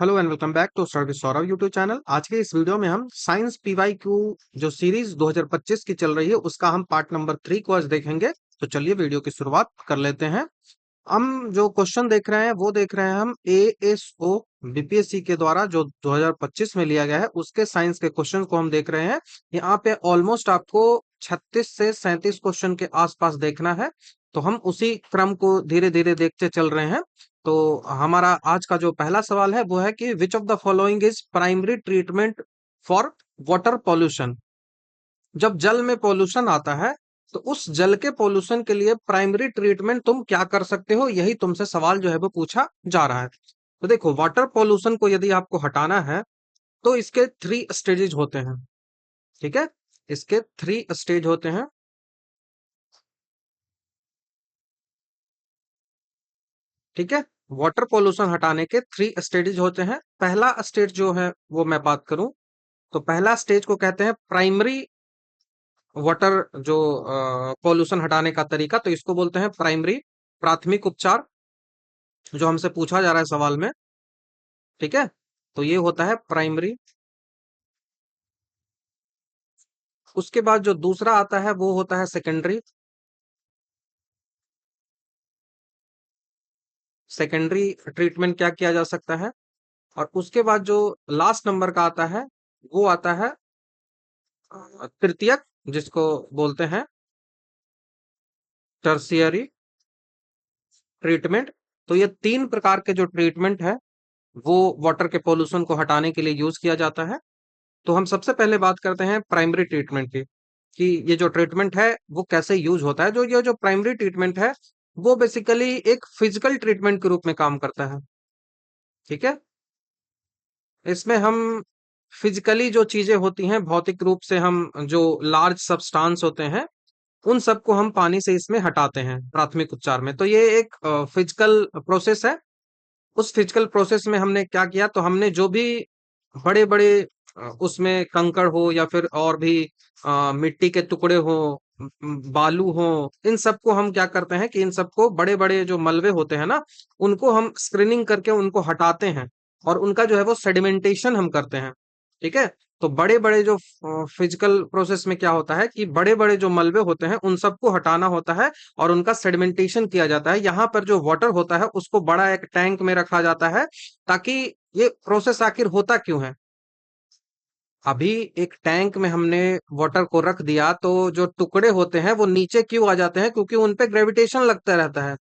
Hello and welcome back to service Saurabh YouTube channel. आज के इस वीडियो में हम साइंस पीवाई क्यू जो सीरीज 2025 की चल रही है उसका हम पार्ट नंबर 3 को आज देखेंगे। तो चलिए वीडियो की शुरुआत कर लेते हैं। हम जो क्वेश्चन देख रहे हैं वो देख रहे हैं हम एएसओ बीपीएससी के द्वारा जो 2025 में लिया गया है उसके साइंस के क्वेश्चन को हम देख रहे हैं। यहाँ पे ऑलमोस्ट आपको 36 से 37 क्वेश्चन के आसपास देखना है। तो हम उसी क्रम को धीरे धीरे देखते चल रहे हैं। तो हमारा आज का जो पहला सवाल है वो है कि which of the following is primary treatment for water pollution. जब जल में पॉल्यूशन आता है तो उस जल के पॉल्यूशन के लिए प्राइमरी ट्रीटमेंट तुम क्या कर सकते हो, यही तुमसे सवाल जो है वो पूछा जा रहा है। तो देखो, वाटर पॉल्यूशन को यदि आपको हटाना है तो इसके 3 स्टेजेज होते हैं। ठीक है, इसके 3 स्टेज होते हैं। ठीक है, वाटर पॉल्यूशन हटाने के 3 स्टेजेज होते हैं। पहला स्टेज जो है वो मैं बात करूं तो पहला स्टेज को कहते हैं प्राइमरी वाटर जो पॉल्यूशन हटाने का तरीका, तो इसको बोलते हैं प्राइमरी, प्राथमिक उपचार, जो हमसे पूछा जा रहा है सवाल में। ठीक है, तो ये होता है प्राइमरी। उसके बाद जो दूसरा आता है वो होता है सेकेंडरी। सेकेंडरी ट्रीटमेंट क्या किया जा सकता है। और उसके बाद जो लास्ट नंबर का आता है वो आता है तृतीयक, जिसको बोलते हैं टर्सियरी ट्रीटमेंट। तो ये 3 प्रकार के जो ट्रीटमेंट है वो वाटर के पोल्यूशन को हटाने के लिए यूज किया जाता है। तो हम सबसे पहले बात करते हैं प्राइमरी ट्रीटमेंट की, कि ये जो ट्रीटमेंट है वो कैसे यूज होता है। जो प्राइमरी ट्रीटमेंट है वो बेसिकली एक फिजिकल ट्रीटमेंट के रूप में काम करता है। ठीक है, इसमें हम फिजिकली जो चीजें होती हैं, भौतिक रूप से हम जो लार्ज सब्सटेंस होते हैं उन सबको हम पानी से इसमें हटाते हैं प्राथमिक उपचार में। तो ये एक फिजिकल प्रोसेस है। उस फिजिकल प्रोसेस में हमने क्या किया, तो हमने जो भी बड़े बड़े उसमें कंकड़ हो या फिर और भी मिट्टी के टुकड़े हो, बालू हो, इन सबको हम क्या करते हैं कि इन सबको बड़े बड़े जो मलबे होते हैं ना, उनको हम स्क्रीनिंग करके उनको हटाते हैं और उनका जो है वो सेडिमेंटेशन हम करते हैं। ठीक है, तो बड़े बड़े जो फिजिकल प्रोसेस में क्या होता है कि बड़े बड़े जो मलबे होते हैं उन सबको हटाना होता है और उनका सेडिमेंटेशन किया जाता है। यहाँ पर जो वाटर होता है उसको बड़ा एक टैंक में रखा जाता है, ताकि ये प्रोसेस आखिर होता क्यों है। अभी एक टैंक में हमने वाटर को रख दिया तो जो टुकड़े होते हैं वो नीचे क्यों आ जाते हैं, क्योंकि उनपे ग्रेविटेशन लगता रहता है,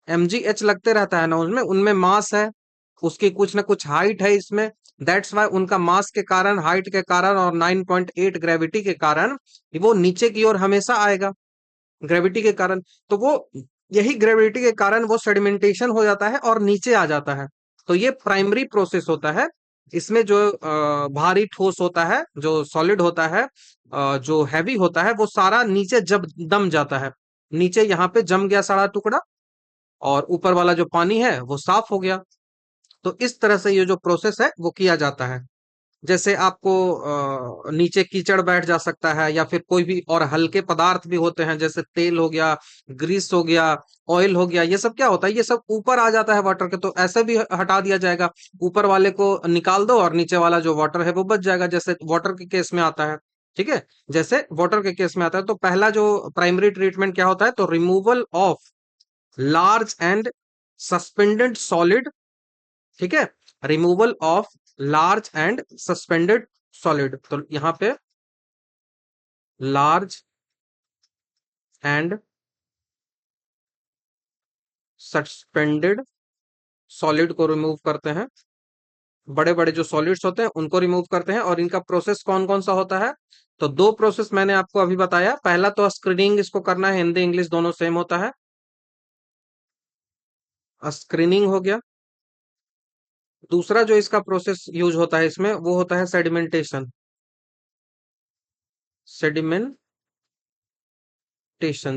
mgh लगते रहता है ना उनमें उनमें मास है, उसकी कुछ ना कुछ हाइट है इसमें। दैट्स वाई उनका मास के कारण, हाइट के कारण और 9.8 ग्रेविटी के कारण वो नीचे की ओर हमेशा आएगा, ग्रेविटी के कारण। तो वो यही ग्रेविटी के कारण वो सेडिमेंटेशन हो जाता है और नीचे आ जाता है। तो ये प्राइमरी प्रोसेस होता है। इसमें जो भारी ठोस होता है, जो सॉलिड होता है, जो हैवी होता है, वो सारा नीचे जब दम जाता है। नीचे यहाँ पे जम गया सारा टुकड़ा और ऊपर वाला जो पानी है वो साफ हो गया। तो इस तरह से ये जो प्रोसेस है वो किया जाता है। जैसे आपको नीचे कीचड़ बैठ जा सकता है या फिर कोई भी और हल्के पदार्थ भी होते हैं, जैसे तेल हो गया, ग्रीस हो गया, ऑयल हो गया, ये सब क्या होता है, ये सब ऊपर आ जाता है वाटर के, तो ऐसे भी हटा दिया जाएगा। ऊपर वाले को निकाल दो और नीचे वाला जो वाटर है वो बच जाएगा, जैसे वाटर के केस में आता है। ठीक है, जैसे वाटर के केस में आता है। तो पहला जो प्राइमरी ट्रीटमेंट क्या होता है, तो removal of large and suspended solid. ठीक है, removal of large and suspended solid. तो यहां पे लार्ज एंड सस्पेंडेड सॉलिड को रिमूव करते हैं। बड़े बड़े जो सॉलिड्स होते हैं उनको रिमूव करते हैं। और इनका प्रोसेस कौन कौन सा होता है, तो 2 प्रोसेस मैंने आपको अभी बताया। पहला तो स्क्रीनिंग इसको करना है, हिंदी इंग्लिश दोनों सेम होता है, स्क्रीनिंग हो गया। दूसरा जो इसका प्रोसेस यूज होता है इसमें वो होता है सेडिमेंटेशन। सेडिमेंटेशन,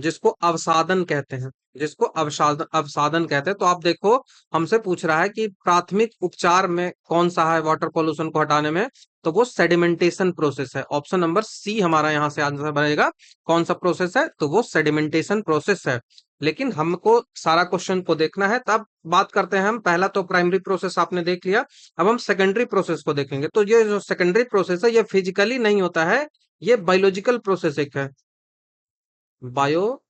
जिसको अवसादन कहते हैं, जिसको अवसादन अवसादन कहते हैं। तो आप देखो, हमसे पूछ रहा है कि प्राथमिक उपचार में कौन सा है वाटर पॉल्यूशन को हटाने में, तो वो सेडिमेंटेशन प्रोसेस है। ऑप्शन नंबर सी हमारा यहाँ से आंसर बनेगा। कौन सा प्रोसेस है, तो वो सेडिमेंटेशन प्रोसेस है। लेकिन हमको सारा क्वेश्चन को देखना है। तब बात करते हैं हम, पहला तो प्राइमरी प्रोसेस आपने देख लिया, अब हम सेकेंडरी प्रोसेस को देखेंगे। तो ये जो सेकेंडरी प्रोसेस है ये फिजिकली नहीं होता है, ये बायोलॉजिकल प्रोसेस एक है, बायोलॉजिकल।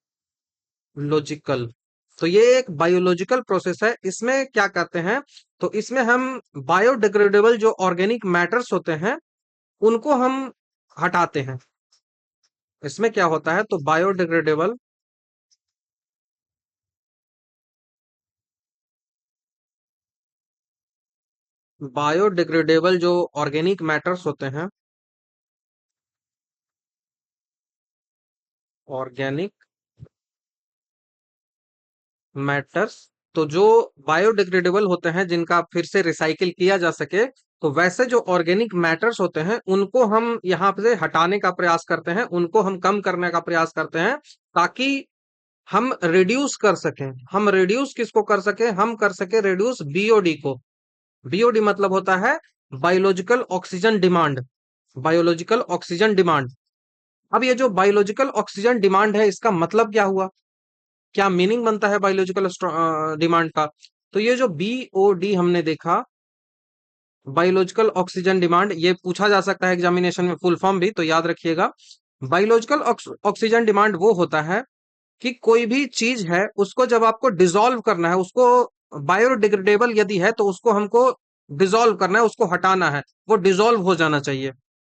तो ये एक बायोलॉजिकल प्रोसेस है, इसमें क्या कहते हैं, तो इसमें हम बायोडिग्रेडेबल जो ऑर्गेनिक मैटर्स होते हैं उनको हम हटाते हैं। इसमें क्या होता है, तो बायोडिग्रेडेबल जो ऑर्गेनिक मैटर्स होते हैं, ऑर्गेनिक मैटर्स, तो जो बायोडिग्रेडेबल होते हैं जिनका फिर से रिसाइकिल किया जा सके, तो वैसे जो ऑर्गेनिक मैटर्स होते हैं उनको हम यहाँ से हटाने का प्रयास करते हैं, उनको हम कम करने का प्रयास करते हैं, ताकि हम रिड्यूस कर सकें। हम रिड्यूस किसको कर सके, हम कर सके रिड्यूस बीओडी को। बीओडी मतलब होता है biological oxygen demand, biological oxygen demand. अब ये जो बायोलॉजिकल ऑक्सीजन डिमांड है इसका मतलब क्या हुआ, क्या मीनिंग बनता है बायोलॉजिकल डिमांड का। तो ये जो बीओडी हमने देखा, बायोलॉजिकल ऑक्सीजन डिमांड, ये पूछा जा सकता है एग्जामिनेशन में फुल फॉर्म भी, तो याद रखिएगा। बायोलॉजिकल ऑक्सीजन डिमांड वो होता है कि कोई भी चीज है उसको जब आपको डिसॉल्व करना है, उसको बायोडिग्रेडेबल यदि है तो उसको हमको डिसॉल्व करना है, उसको हटाना है, वो डिसॉल्व हो जाना चाहिए।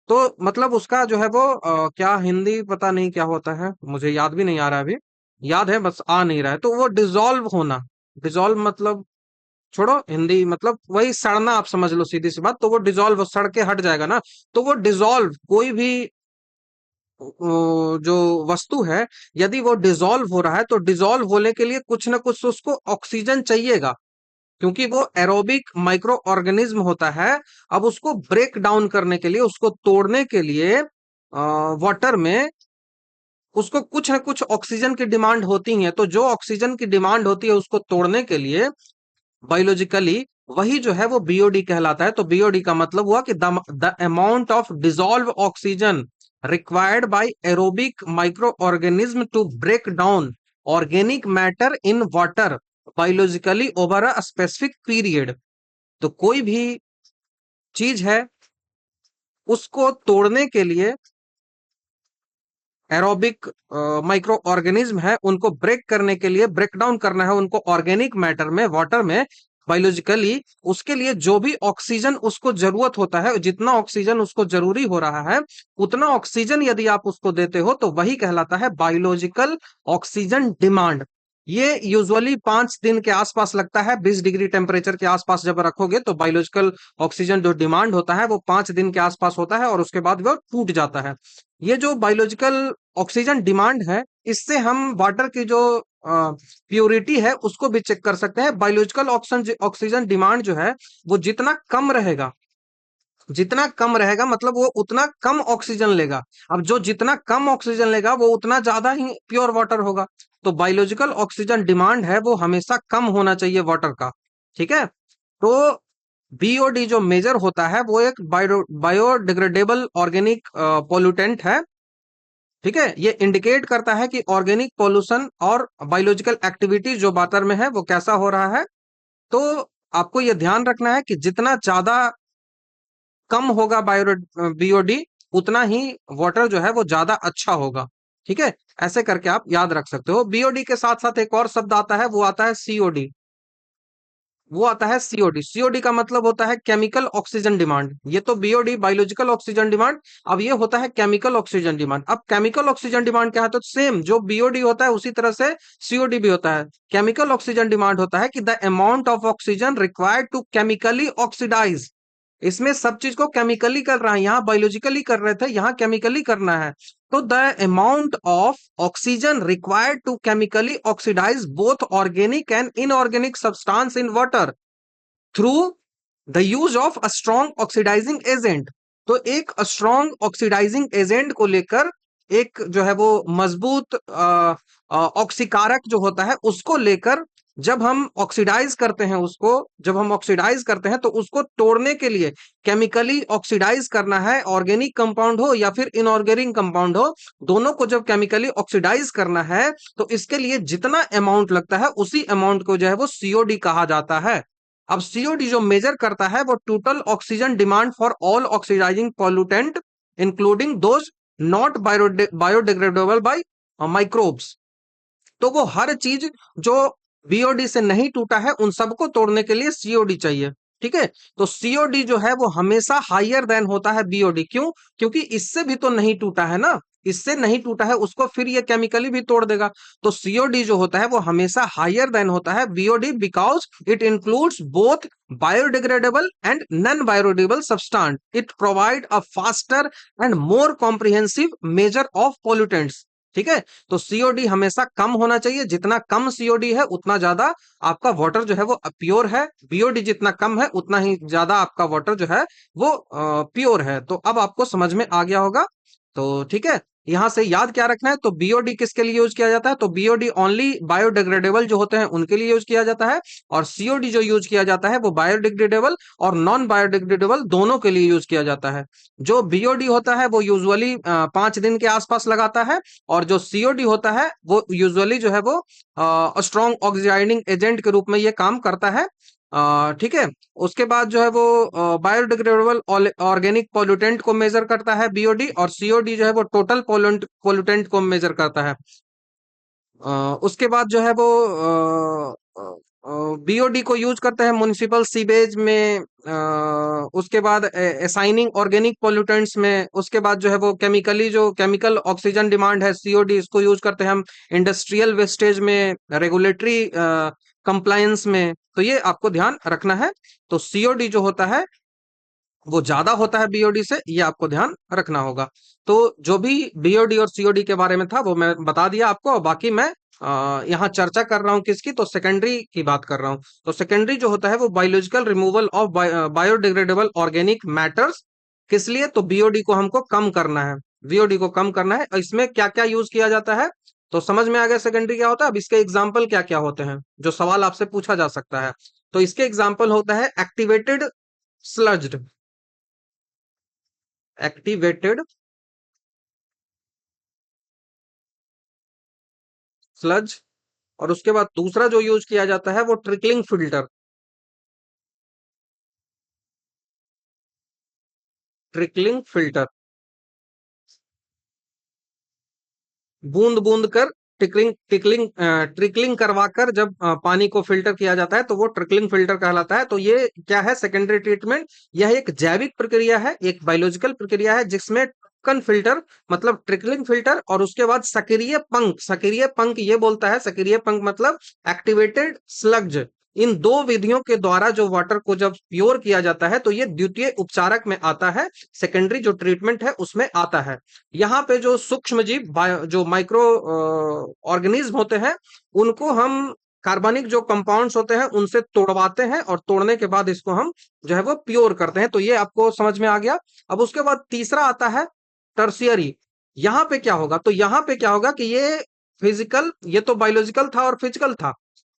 तो मतलब उसका जो है वो क्या हिंदी पता नहीं क्या होता है, मुझे याद भी नहीं आ रहा है अभी, याद है बस आ नहीं रहा है, तो वो डिसॉल्व होना। डिसॉल्व मतलब, छोड़ो हिंदी, मतलब वही सड़ना, आप समझ लो सीधी सी बात। तो वो डिसॉल्व सड़ के हट जाएगा ना, तो वो डिसॉल्व कोई भी जो वस्तु है, यदि वो डिसॉल्व हो रहा है तो डिसॉल्व होने के लिए कुछ ना कुछ उसको ऑक्सीजन चाहिएगा, क्योंकि वो एरोबिक माइक्रो ऑर्गेनिज्म होता है। अब उसको ब्रेक डाउन करने के लिए, उसको तोड़ने के लिए वाटर में उसको कुछ ना कुछ ऑक्सीजन की डिमांड होती है। तो जो ऑक्सीजन की डिमांड होती है उसको तोड़ने के लिए बायोलॉजिकली, वही जो है वो बीओडी कहलाता है। तो बीओडी का मतलब हुआ कि the amount of dissolve oxygen required by aerobic micro organism to break down organic matter in water biologically over a specific period. तो कोई भी चीज है उसको तोड़ने के लिए एरोबिक माइक्रो ऑर्गेनिज्म है, उनको ब्रेक करने के लिए, ब्रेक डाउन करना है उनको ऑर्गेनिक मैटर में, वाटर में बायोलॉजिकली। उसके लिए जो भी ऑक्सीजन उसको जरूरत होता है, जितना ऑक्सीजन उसको जरूरी हो रहा है, उतना ऑक्सीजन यदि आप उसको देते हो तो वही कहलाता है बायोलॉजिकल ऑक्सीजन डिमांड। ये यूजुअली 5 दिन के आसपास लगता है, 20 डिग्री टेम्परेचर के आसपास जब रखोगे तो बायोलॉजिकल ऑक्सीजन जो डिमांड होता है वो 5 दिन के आसपास होता है, और उसके बाद वो टूट जाता है। ये जो बायोलॉजिकल ऑक्सीजन डिमांड है, इससे हम वाटर की जो प्योरिटी है उसको भी चेक कर सकते हैं। बायोलॉजिकल ऑक्सीजन ऑक्सीजन डिमांड जो है वो जितना कम रहेगा, जितना कम रहेगा मतलब वो उतना कम ऑक्सीजन लेगा। अब जो जितना कम ऑक्सीजन लेगा वो उतना ज्यादा ही प्योर वाटर होगा। तो बायोलॉजिकल ऑक्सीजन डिमांड है वो हमेशा कम होना चाहिए वाटर का। ठीक है, तो बीओडी जो मेजर होता है वो एक बायोडिग्रेडेबल ऑर्गेनिक पोल्यूटेंट है। ठीक है, ये इंडिकेट करता है कि ऑर्गेनिक पॉल्यूशन और बायोलॉजिकल एक्टिविटी जो वाटर में है वो कैसा हो रहा है। तो आपको ये ध्यान रखना है कि जितना ज्यादा कम होगा बायो बीओडी, उतना ही वाटर जो है वो ज्यादा अच्छा होगा। ठीक है, ऐसे करके आप याद रख सकते हो। बीओडी के साथ साथ एक और शब्द आता है, वो आता है सीओडी। वो आता है सीओडी। सीओडी का मतलब होता है केमिकल ऑक्सीजन डिमांड। ये तो बीओडी बायोलॉजिकल ऑक्सीजन डिमांड, अब ये होता है केमिकल ऑक्सीजन डिमांड। अब केमिकल ऑक्सीजन डिमांड क्या है, तो सेम जो बीओडी होता है उसी तरह से सीओडी भी होता है। केमिकल ऑक्सीजन डिमांड होता है कि the amount of oxygen required to chemically oxidise. इसमें सब चीज को केमिकली कर रहा है, यहाँ बायोलॉजिकली कर रहे थे, यहाँ केमिकली करना है। तो the amount of oxygen required to chemically oxidise both organic and inorganic substance in water through the use of a strong oxidising agent. तो एक स्ट्रॉन्ग ऑक्सीडाइजिंग एजेंट को लेकर, एक जो है वो मजबूत ऑक्सीकारक जो होता है उसको लेकर जब हम ऑक्सीडाइज करते हैं उसको, जब हम ऑक्सीडाइज करते हैं तो उसको तोड़ने के लिए केमिकली ऑक्सीडाइज करना है, ऑर्गेनिक कंपाउंड हो या फिर इनऑर्गेनिक कंपाउंड हो, दोनों को जब केमिकली ऑक्सीडाइज करना है तो इसके लिए जितना अमाउंट लगता है उसी अमाउंट को जो है वो सीओडी कहा जाता है। अब सीओडी जो मेजर करता है वो total oxygen demand for all oxidising pollutant including those not biodegradable by microbes. तो वो हर चीज जो बीओडी से नहीं टूटा है उन सबको तोड़ने के लिए सीओडी चाहिए। ठीक है, तो सीओडी जो है वो हमेशा हायर देन होता है बीओडी। क्यों? क्योंकि इससे भी तो नहीं टूटा है ना, इससे नहीं टूटा है उसको फिर ये केमिकली भी तोड़ देगा। तो सीओडी जो होता है वो हमेशा हायर देन होता है BOD because it includes both biodegradable and non biodegradable substance. It provide a faster and more comprehensive measure of pollutants. ठीक है, तो सीओडी हमेशा कम होना चाहिए, जितना कम सीओडी है उतना ज्यादा आपका वाटर जो है वो प्योर है। बीओडी जितना कम है उतना ही ज्यादा आपका वाटर जो है वो प्योर है। तो अब आपको समझ में आ गया होगा। तो ठीक है, यहां से याद क्या रखना है, तो बीओडी किसके लिए यूज किया जाता है, तो बीओडी ओनली बायोडिग्रेडेबल जो होते हैं उनके लिए यूज किया जाता है, और सीओडी जो यूज किया जाता है वो बायोडिग्रेडेबल और नॉन बायोडिग्रेडेबल दोनों के लिए यूज किया जाता है। जो बीओडी होता है वो यूजुअली 5 दिन के आसपास लगाता है, और जो सीओडी होता है वो यूजुअली जो है वो स्ट्रॉन्ग ऑक्सीडाइजिंग एजेंट के रूप में ये काम करता है। ठीक है, उसके बाद जो है वो बायोडिग्रेडेबल ऑर्गेनिक पोल्यूटेंट को मेजर करता है बीओडी, और सीओडी जो है वो टोटल पोल्यूटेंट को मेजर करता है। उसके बाद जो है वो बीओडी को यूज करते हैं म्युनिसिपल सीवेज में, उसके बाद असाइनिंग ऑर्गेनिक पोल्यूटेंट्स में, उसके बाद जो है वो केमिकली जो केमिकल ऑक्सीजन डिमांड है सीओडी इसको यूज करते हैं हम इंडस्ट्रियल वेस्टेज में, रेगुलेटरी कंप्लायंस में। तो ये आपको ध्यान रखना है। तो सीओडी जो होता है वो ज्यादा होता है बीओडी से, ये आपको ध्यान रखना होगा। तो जो भी बीओडी और सीओडी के बारे में था वो मैं बता दिया आपको, और बाकी मैं यहाँ चर्चा कर रहा हूँ किसकी, तो सेकेंडरी की बात कर रहा हूँ। तो सेकेंडरी जो होता है वो biological removal of biodegradable organic matters. किस लिए? तो बीओडी को हमको कम करना है, बीओडी को कम करना है। इसमें क्या क्या यूज किया जाता है, तो समझ में आ गया सेकेंडरी क्या होता है। अब इसके एग्जाम्पल क्या क्या होते हैं जो सवाल आपसे पूछा जा सकता है, तो इसके एग्जाम्पल होता है एक्टिवेटेड स्लज्ड, एक्टिवेटेड स्लज, और उसके बाद दूसरा जो यूज किया जाता है वो ट्रिकलिंग फिल्टर, ट्रिकलिंग फिल्टर, बूंद बूंद कर टिकलिंग टिकलिंग ट्रिकलिंग करवाकर जब पानी को फिल्टर किया जाता है तो वो ट्रिकलिंग फिल्टर कहलाता है। तो ये क्या है, सेकेंडरी ट्रीटमेंट। यह एक जैविक प्रक्रिया है, एक बायोलॉजिकल प्रक्रिया है जिसमें टोकन फिल्टर मतलब ट्रिकलिंग फिल्टर, और उसके बाद सक्रिय पंख, सक्रिय पंख ये बोलता है, सक्रिय पंख मतलब एक्टिवेटेड स्लग्ज। इन दो विधियों के द्वारा जो वाटर को जब प्योर किया जाता है तो ये द्वितीय उपचारक में आता है, सेकेंडरी जो ट्रीटमेंट है उसमें आता है। यहाँ पे जो सूक्ष्म जीव जो माइक्रो ऑर्गेनिज्म होते हैं उनको हम कार्बनिक जो कंपाउंड्स होते हैं उनसे तोड़वाते हैं, और तोड़ने के बाद इसको हम जो है वो प्योर करते हैं। तो ये आपको समझ में आ गया। अब उसके बाद तीसरा आता है टर्शियरी। यहाँ पे क्या होगा, तो यहाँ पे क्या होगा कि ये फिजिकल, ये तो बायोलॉजिकल था और फिजिकल था,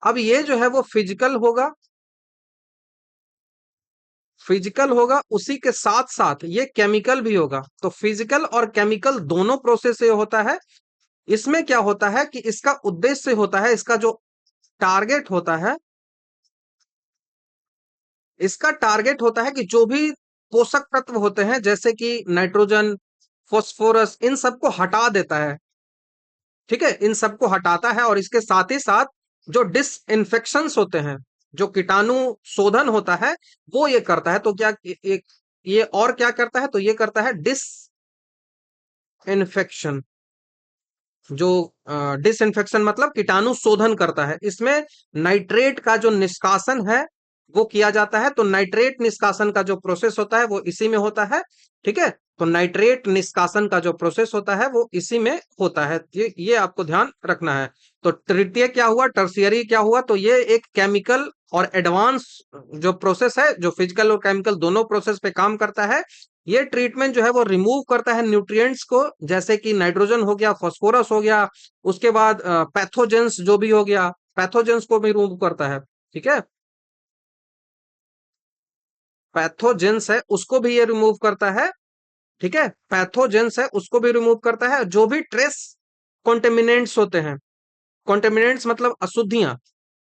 अब ये जो है वो फिजिकल होगा, फिजिकल होगा उसी के साथ साथ ये केमिकल भी होगा। तो फिजिकल और केमिकल दोनों प्रोसेस से होता है। इसमें क्या होता है कि इसका उद्देश्य होता है, इसका जो टारगेट होता है, इसका टारगेट होता है कि जो भी पोषक तत्व होते हैं जैसे कि नाइट्रोजन, फॉस्फोरस, इन सबको हटा देता है। ठीक है, इन सबको हटाता है, और इसके साथ ही साथ जो डिसइंफेक्शंस होते हैं, जो कीटाणु शोधन होता है वो ये करता है। तो क्या ये और क्या करता है, तो ये करता है डिसइंफेक्शन। जो डिसइंफेक्शन मतलब कीटाणु शोधन करता है। इसमें नाइट्रेट का जो निष्कासन है वो किया जाता है। तो नाइट्रेट निष्कासन का जो प्रोसेस होता है वो इसी में होता है। ठीक है, तो नाइट्रेट निष्कासन का जो प्रोसेस होता है वो इसी में होता है। ये आपको ध्यान रखना है। तो तृतीय क्या हुआ, टर्शियरी क्या हुआ, तो ये एक केमिकल और एडवांस जो प्रोसेस है, जो फिजिकल और केमिकल दोनों प्रोसेस पे काम करता है। ये ट्रीटमेंट जो है वो रिमूव करता है न्यूट्रिएंट्स को, जैसे कि नाइट्रोजन हो गया, फास्फोरस हो गया, उसके बाद पैथोजेंस जो भी हो गया, पैथोजेंस को भी रिमूव करता है। ठीक है, पैथोजेंस है उसको भी ये रिमूव करता है। ठीक है, पैथोजेंस है उसको भी रिमूव करता है। जो भी ट्रेस कॉन्टेमिनेंट्स होते हैं, कॉन्टेमिनेंट्स मतलब अशुद्धियां,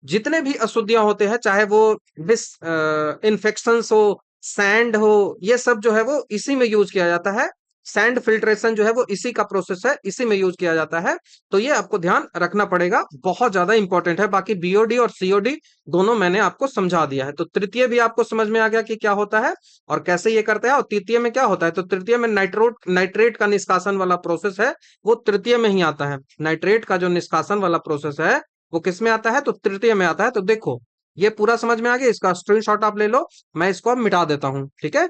जितने भी अशुद्धियां होते हैं, चाहे वो विस इन्फेक्शंस हो, सैंड हो, ये सब जो है वो इसी में यूज किया जाता है। सैंड फिल्ट्रेशन जो है वो इसी का प्रोसेस है, इसी में यूज किया जाता है। तो ये आपको ध्यान रखना पड़ेगा, बहुत ज्यादा इंपॉर्टेंट है। बाकी बीओडी और सीओडी दोनों मैंने आपको समझा दिया है। तो तृतीय भी आपको समझ में आ गया कि क्या होता है और कैसे ये करता है, और तृतीय में क्या होता है। तो तृतीय में नाइट्रेट का निष्कासन वाला प्रोसेस है, वो तृतीय में ही आता है। नाइट्रेट का जो निष्कासन वाला प्रोसेस है वो किस में आता है, तो तृतीय में आता है। तो देखो, ये पूरा समझ में आ गया, इसका स्क्रीनशॉट आप ले लो, मैं इसको अब मिटा देता हूं। ठीक है,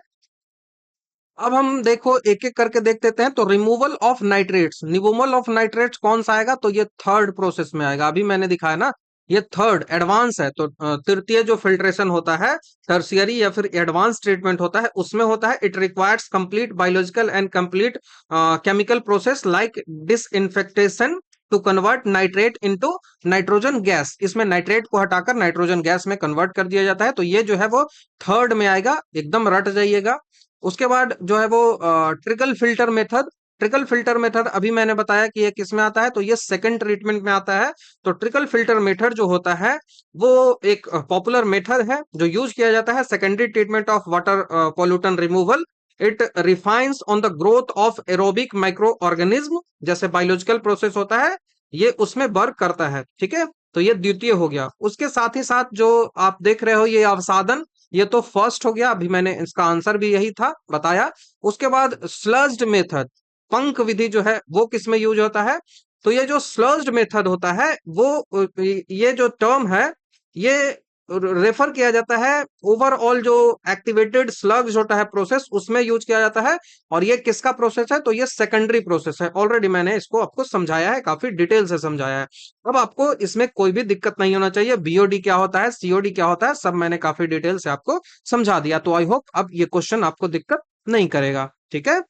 अब हम देखो एक एक करके देख लेते हैं। तो removal of nitrates, removal of nitrates कौन सा आएगा, तो ये थर्ड प्रोसेस में आएगा। अभी मैंने दिखाया ना, ये थर्ड एडवांस है। तो तृतीय जो फिल्ट्रेशन होता है, टर्शियरी या फिर एडवांस ट्रीटमेंट होता है, उसमें होता है it requires complete biological and complete chemical process like disinfection to convert nitrate into nitrogen gas. इसमें नाइट्रेट को हटाकर नाइट्रोजन गैस में कन्वर्ट कर दिया जाता है। तो ये जो है वो थर्ड में आएगा, एकदम रट जाइएगा। उसके बाद जो है वो trickle filter method, trickle filter method अभी मैंने बताया कि ये किस में आता है, तो ये सेकंड ट्रीटमेंट में आता है। तो ट्रिकल फिल्टर मेथड जो होता है वो एक पॉपुलर मेथड है जो यूज किया जाता है secondary treatment of water pollutant removal. It refines on the growth of aerobic micro organism, जैसे बायोलॉजिकल प्रोसेस होता है ये उसमें वर्क करता है। ठीक है, तो ये द्वितीय हो गया। उसके साथ ही साथ जो आप देख रहे हो ये अवसादन, ये तो फर्स्ट हो गया, अभी मैंने इसका आंसर भी यही था बताया। उसके बाद स्लज्ड मेथड, पंख विधि जो है वो किस में यूज होता है, तो ये जो स्लज्ड मेथड होता है वो ये जो टर्म है ये रेफर किया जाता है ओवरऑल जो एक्टिवेटेड स्लग्स होता है प्रोसेस उसमें यूज किया जाता है। और ये किसका प्रोसेस है, तो ये सेकेंडरी प्रोसेस है। ऑलरेडी मैंने इसको आपको समझाया है, काफी डिटेल से समझाया है। अब आपको इसमें कोई भी दिक्कत नहीं होना चाहिए। बीओडी क्या होता है, सीओडी क्या होता है, सब मैंने काफी डिटेल से आपको समझा दिया। तो आई होप अब ये क्वेश्चन आपको दिक्कत नहीं करेगा। ठीक है,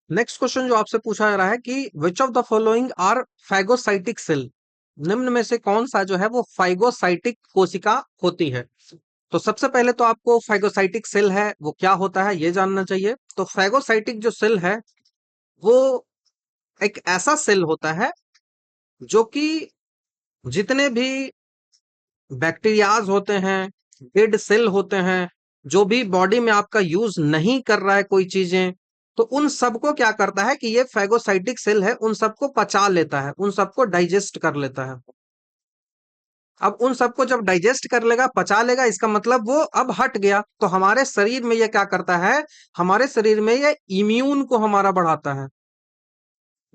नेक्स्ट क्वेश्चन जो आपसे पूछा जा रहा है कि which of the following are phagocytic cell, निम्न में से कौन सा जो है वो फाइगोसाइटिक कोशिका होती है। तो सबसे पहले तो आपको फाइगोसाइटिक सेल है वो क्या होता है ये जानना चाहिए। तो फैगोसाइटिक जो सेल है वो एक ऐसा सेल होता है जो कि जितने भी बैक्टीरियाज होते हैं, डेड सेल होते हैं, जो भी बॉडी में आपका यूज नहीं कर रहा है कोई चीजें, तो उन सबको क्या करता है कि ये फैगोसाइटिक सेल है उन सबको पचा लेता है, उन सबको डाइजेस्ट कर लेता है। अब उन सबको जब डाइजेस्ट कर लेगा, पचा लेगा, इसका मतलब वो अब हट गया। तो हमारे शरीर में ये क्या करता है, हमारे शरीर में ये इम्यून को हमारा बढ़ाता है।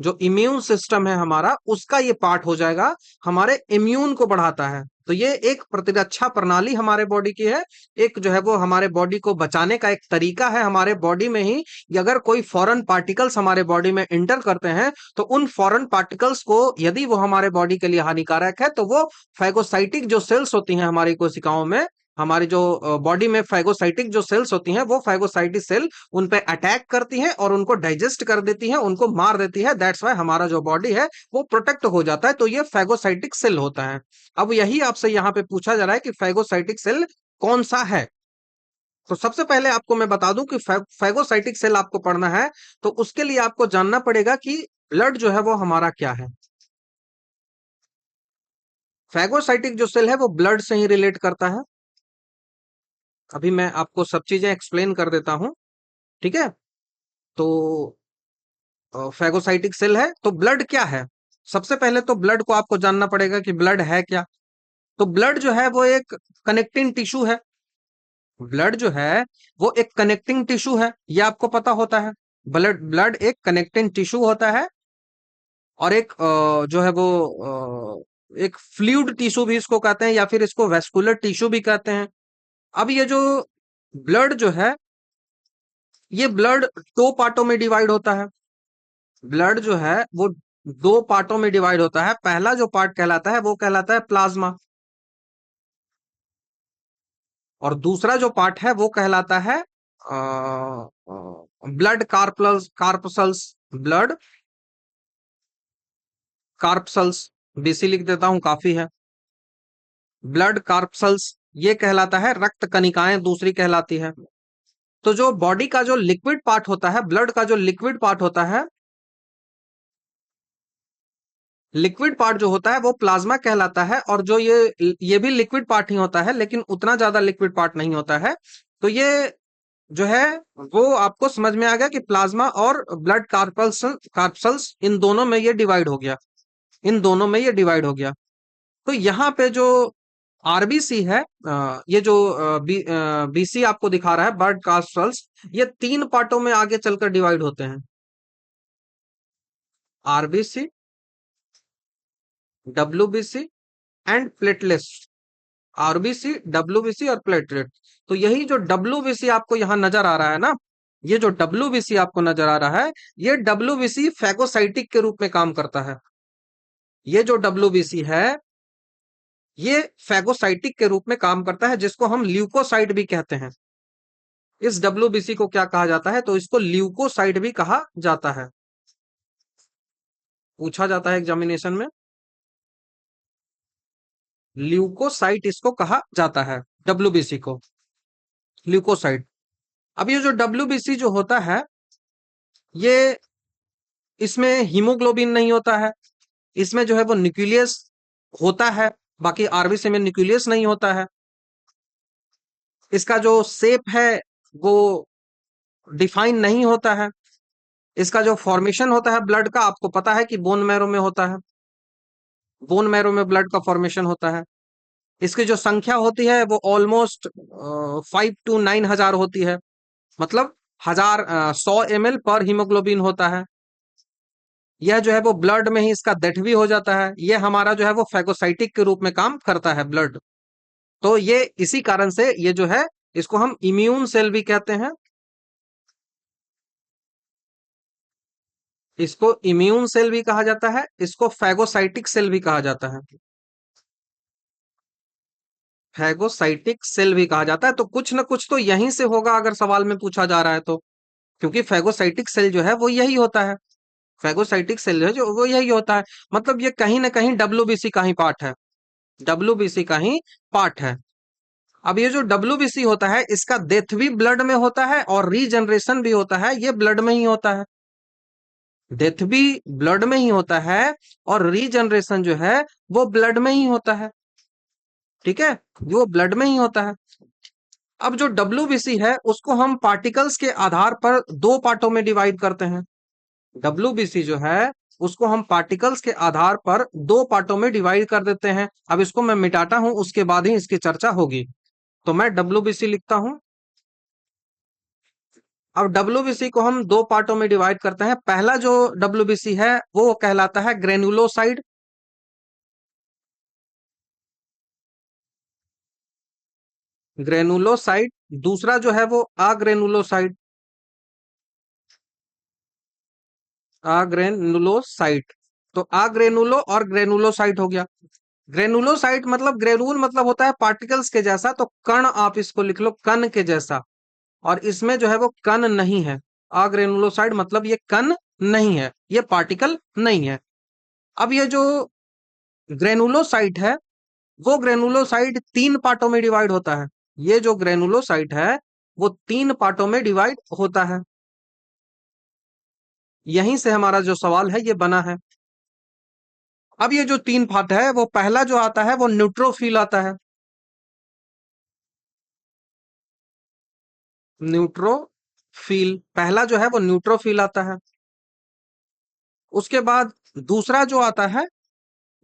जो इम्यून सिस्टम है हमारा उसका ये पार्ट हो जाएगा, हमारे इम्यून को बढ़ाता है। तो ये एक प्रतिरक्षा प्रणाली हमारे बॉडी की है, एक जो है वो हमारे बॉडी को बचाने का एक तरीका है। हमारे बॉडी में ही अगर कोई फॉरेन पार्टिकल्स हमारे बॉडी में इंटर करते हैं तो उन फॉरेन पार्टिकल्स को यदि वो हमारे बॉडी के लिए हानिकारक है तो वो फैगोसाइटिक जो सेल्स होती हैं हमारी कोशिकाओं में, हमारी जो बॉडी में फैगोसाइटिक जो सेल्स होती हैं वो फैगोसाइटिक सेल उन पे अटैक करती हैं और उनको डाइजेस्ट कर देती हैं, उनको मार देती है। दैट्स वाई हमारा जो बॉडी है वो प्रोटेक्ट हो जाता है। तो ये फैगोसाइटिक सेल होता है। अब यही आपसे यहाँ पे पूछा जा रहा है कि फैगोसाइटिक सेल कौन सा है। तो सबसे पहले आपको मैं बता दूं कि फैगोसाइटिक सेल आपको पढ़ना है तो उसके लिए आपको जानना पड़ेगा कि ब्लड जो है वो हमारा क्या है। फैगोसाइटिक जो सेल है वो ब्लड से ही रिलेट करता है। अभी मैं आपको सब चीजें एक्सप्लेन कर देता हूं। ठीक है, तो फैगोसाइटिक सेल है तो ब्लड क्या है। सबसे पहले तो ब्लड को आपको जानना पड़ेगा कि ब्लड है क्या। तो ब्लड जो है वो एक कनेक्टिंग टिश्यू है। ब्लड जो है वो एक कनेक्टिंग टिश्यू है, ये आपको पता होता है। ब्लड ब्लड एक कनेक्टिंग टिश्यू होता है और एक जो है वो एक फ्लूइड टिश्यू भी इसको कहते हैं या फिर इसको वेस्कुलर टिश्यू भी कहते हैं। अब ये जो ब्लड जो है ये ब्लड दो पार्टों में डिवाइड होता है। ब्लड जो है वो दो पार्टों में डिवाइड होता है। पहला जो पार्ट कहलाता है वो कहलाता है प्लाज्मा, और दूसरा जो पार्ट है वो कहलाता है blood carpals corpuscles, blood corpuscles. BC लिख देता हूं, काफी है। ब्लड कार्पसल्स ये कहलाता है रक्त कणिकाएं, दूसरी कहलाती है। तो जो बॉडी का जो लिक्विड पार्ट होता है, ब्लड का जो लिक्विड पार्ट होता है, लिक्विड पार्ट जो होता है वो प्लाज्मा कहलाता है। और जो ये भी लिक्विड पार्ट ही होता है, लेकिन उतना ज्यादा लिक्विड पार्ट नहीं होता है। तो ये जो है वो आपको समझ में आ गया कि प्लाज्मा और ब्लड कार्पसल्स इन दोनों में ये डिवाइड हो गया, इन दोनों में ये डिवाइड हो गया। तो यहाँ पे जो आरबीसी है, ये जो बीसी आपको दिखा रहा है, ब्लड कार्पसल्स, ये तीन पार्टों में आगे चलकर डिवाइड होते हैं। RBC, WBC and platelets. RBC, WBC और प्लेटलेट। तो यही जो डब्ल्यूबीसी आपको यहाँ नजर आ रहा है ना, ये जो डब्ल्यूबीसी आपको नजर आ रहा है, ये डब्ल्यूबीसी फैगोसाइटिक के रूप में काम करता है। ये जो डब्ल्यूबीसी है, ये फैगोसाइटिक के रूप में काम करता है, जिसको हम ल्यूकोसाइट भी कहते हैं। इस डब्ल्यूबीसी को क्या कहा जाता है? तो इसको ल्यूकोसाइट भी कहा जाता है। पूछा जाता है एग्जामिनेशन में, ल्यूकोसाइट इसको कहा जाता है, डब्ल्यूबीसी को ल्यूकोसाइट। अब ये जो डब्ल्यूबीसी जो होता है, ये इसमें हीमोग्लोबिन नहीं होता है, इसमें जो है वो न्यूक्लियस होता है। बाकी आरबीसी में न्यूक्लियस नहीं होता है। इसका जो शेप है वो डिफाइन नहीं होता है। इसका जो फॉर्मेशन होता है ब्लड का, आपको पता है कि बोन मैरो में होता है, बोन मैरो में ब्लड का फॉर्मेशन होता है। इसकी जो संख्या होती है वो ऑलमोस्ट 5 to 9 हजार होती है। मतलब 100 ml पर हीमोग्लोबिन होता है। यह जो है वो ब्लड में ही इसका डेथ भी हो जाता है। ये हमारा जो है वो फैगोसाइटिक के रूप में काम करता है ब्लड। तो ये इसी कारण से ये जो है, इसको हम इम्यून सेल भी कहते हैं। इसको इम्यून सेल भी कहा जाता है, इसको फैगोसाइटिक सेल भी कहा जाता है। फैगोसाइटिक सेल भी कहा जाता है। तो कुछ ना कुछ तो यहीं से होगा अगर सवाल में पूछा जा रहा है तो, क्योंकि फैगोसाइटिक सेल जो है वो यही होता है। फैगोसाइटिक सेल जो है जो वो यही होता है। मतलब ये कहीं ना कहीं डब्ल्यूबीसी का ही पार्ट है, डब्ल्यूबीसी का ही पार्ट है। अब ये जो डब्ल्यूबीसी होता है, इसका डेथ भी ब्लड में होता है और रीजनरेशन भी होता है, ये ब्लड में ही होता है। डेथ भी ब्लड में ही होता है और रीजनरेशन जो है वो ब्लड में ही होता है। ठीक है, वो ब्लड में ही होता है। अब जो डब्ल्यूबीसी है उसको हम पार्टिकल्स के आधार पर दो पार्टों में डिवाइड करते हैं। डब्ल्यूबीसी जो है उसको हम पार्टिकल्स के आधार पर दो पार्टों में डिवाइड कर देते हैं। अब इसको मैं मिटाता हूं, उसके बाद ही इसकी चर्चा होगी। तो मैं डब्ल्यूबीसी लिखता हूं। अब डब्ल्यूबीसी को हम दो पार्टों में डिवाइड करते हैं। पहला जो डब्ल्यूबीसी है वो कहलाता है ग्रेनुलोसाइड। ग्रेनुलोसाइड। दूसरा जो है वो अग्रेनुलोसाइड। अग्रेनुलोसाइट। तो अग्रेनुलो और ग्रेनुलोसाइट हो गया। ग्रेनुलोसाइट मतलब, ग्रेनुल मतलब होता है पार्टिकल्स के जैसा, तो कण आप इसको लिख लो, कण के जैसा। और इसमें जो है वो कण नहीं है। अग्रेनुलोसाइट मतलब ये कण नहीं है, ये पार्टिकल नहीं है। अब ये जो ग्रेनुलोसाइट है, वो ग्रेनुलोसाइट तीन पार्टों में डिवाइड होता है। ये जो ग्रेनुलोसाइट है वो तीन पार्टों में डिवाइड होता है। यहीं से हमारा जो सवाल है ये बना है। अब ये जो तीन पार्ट है, वो पहला जो आता है वो न्यूट्रोफिल आता है। न्यूट्रोफिल पहला जो है वो न्यूट्रोफिल आता है। उसके बाद दूसरा जो आता है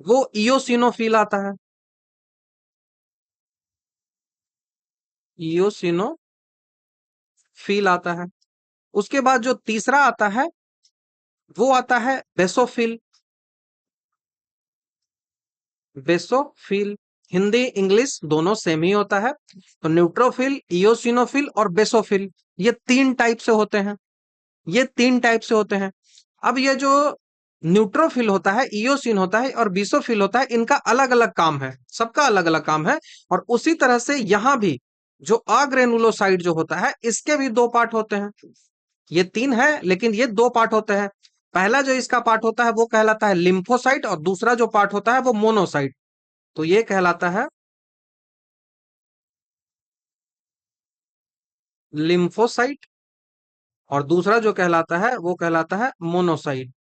वो इयोसिनोफिल आता है। इयोसिनोफिल आता है। उसके बाद जो तीसरा आता है वो आता है बेसोफिल। बेसोफिल, हिंदी इंग्लिश दोनों सेम ही होता है। तो न्यूट्रोफिल, इयोसिनोफिल और बेसोफिल, ये तीन टाइप से होते हैं। ये तीन टाइप से होते हैं। अब ये जो न्यूट्रोफिल होता है, इयोसिन होता है और बेसोफिल होता है, इनका अलग अलग काम है, सबका अलग अलग काम है। और उसी तरह से यहां भी जो अग्रेनुलोसाइड जो होता है, इसके भी दो पार्ट होते हैं। ये तीन है लेकिन ये दो पार्ट होते हैं। पहला जो इसका पार्ट होता है वो कहलाता है लिम्फोसाइट, और दूसरा जो पार्ट होता है वो मोनोसाइट। तो ये कहलाता है लिम्फोसाइट, और दूसरा जो कहलाता है वो कहलाता है मोनोसाइट।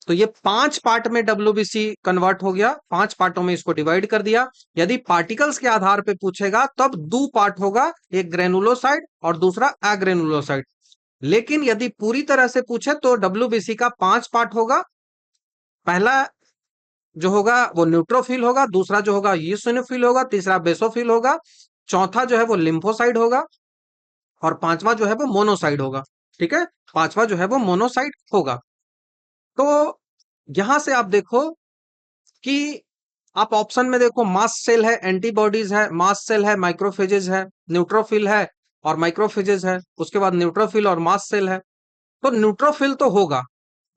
तो ये 5 पार्ट में डब्ल्यूबीसी कन्वर्ट हो गया, 5 पार्टों में इसको डिवाइड कर दिया। यदि पार्टिकल्स के आधार पे पूछेगा तब दो पार्ट होगा, एक ग्रेनुलोसाइड और दूसरा एग्रेनुलोसाइड। लेकिन यदि पूरी तरह से पूछे तो डब्ल्यूबीसी का 5 पार्ट होगा। पहला जो होगा वो न्यूट्रोफिल होगा, दूसरा जो होगा ईओसिनोफिल होगा, तीसरा बेसोफिल होगा, चौथा जो है वो लिम्फोसाइड होगा, और पांचवा जो है वो मोनोसाइड होगा। ठीक है, पांचवा जो है वो मोनोसाइड होगा। तो यहां से आप देखो कि आप ऑप्शन में देखो, मास्ट सेल है, एंटीबॉडीज है, मास्ट सेल है, माइक्रोफेजेज है, न्यूट्रोफिल है और माइक्रोफेजेज है, उसके बाद न्यूट्रोफिल और मास्ट सेल है। तो न्यूट्रोफिल तो होगा,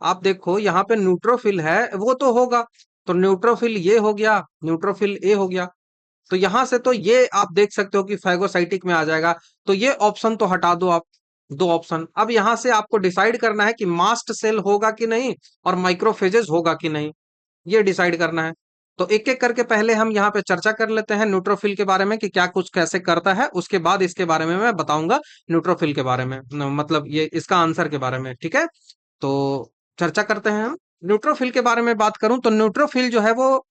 आप देखो यहाँ पे न्यूट्रोफिल है वो तो होगा। तो न्यूट्रोफिल ये हो गया, न्यूट्रोफिल ए हो गया। तो यहां से तो ये आप देख सकते हो कि फैगोसाइटिक में आ जाएगा। तो ये ऑप्शन तो हटा दो आप, दो ऑप्शन। अब यहां से आपको डिसाइड करना है कि मास्ट सेल होगा कि नहीं और माइक्रोफेजेस होगा कि नहीं, ये डिसाइड करना है। तो एक एक करके पहले हम यहाँ पे चर्चा कर लेते हैं न्यूट्रोफिल के बारे में कि क्या कुछ कैसे करता है, उसके बाद इसके बारे में मैं बताऊंगा न्यूट्रोफिल के बारे में, मतलब ये इसका आंसर के बारे में। ठीक है, तो चर्चा करते हैं हम। न्यूट्रोफिल के बारे में बात करूं तो न्यूट्रोफिल जो है वो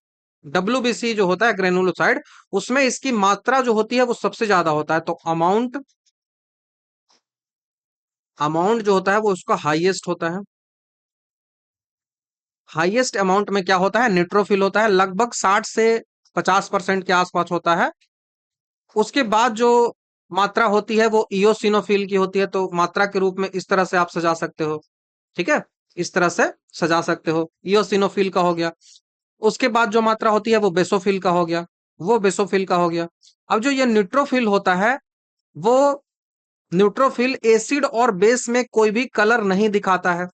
डब्ल्यूबीसी जो होता है ग्रेनुलोसाइड, उसमें इसकी मात्रा जो होती है वो सबसे ज्यादा होता है। तो अमाउंट अमाउंट जो होता है वो उसका हाईएस्ट होता है। हाईएस्ट अमाउंट में क्या होता है, न्यूट्रोफिल होता है, लगभग 60 से 50% के आसपास होता है। उसके बाद जो मात्रा होती है वो इयोसिनोफिल की होती है। तो मात्रा के रूप में इस तरह से आप सजा सकते हो। ठीक है, इस तरह से सजा सकते हो, इयोसिनोफिल का हो गया। उसके बाद जो मात्रा होती है वो बेसोफिल का हो गया, वो बेसोफिल का हो गया। अब जो ये न्यूट्रोफिल होता है वो, न्यूट्रोफिल एसिड और बेस में कोई भी कलर नहीं दिखाता है।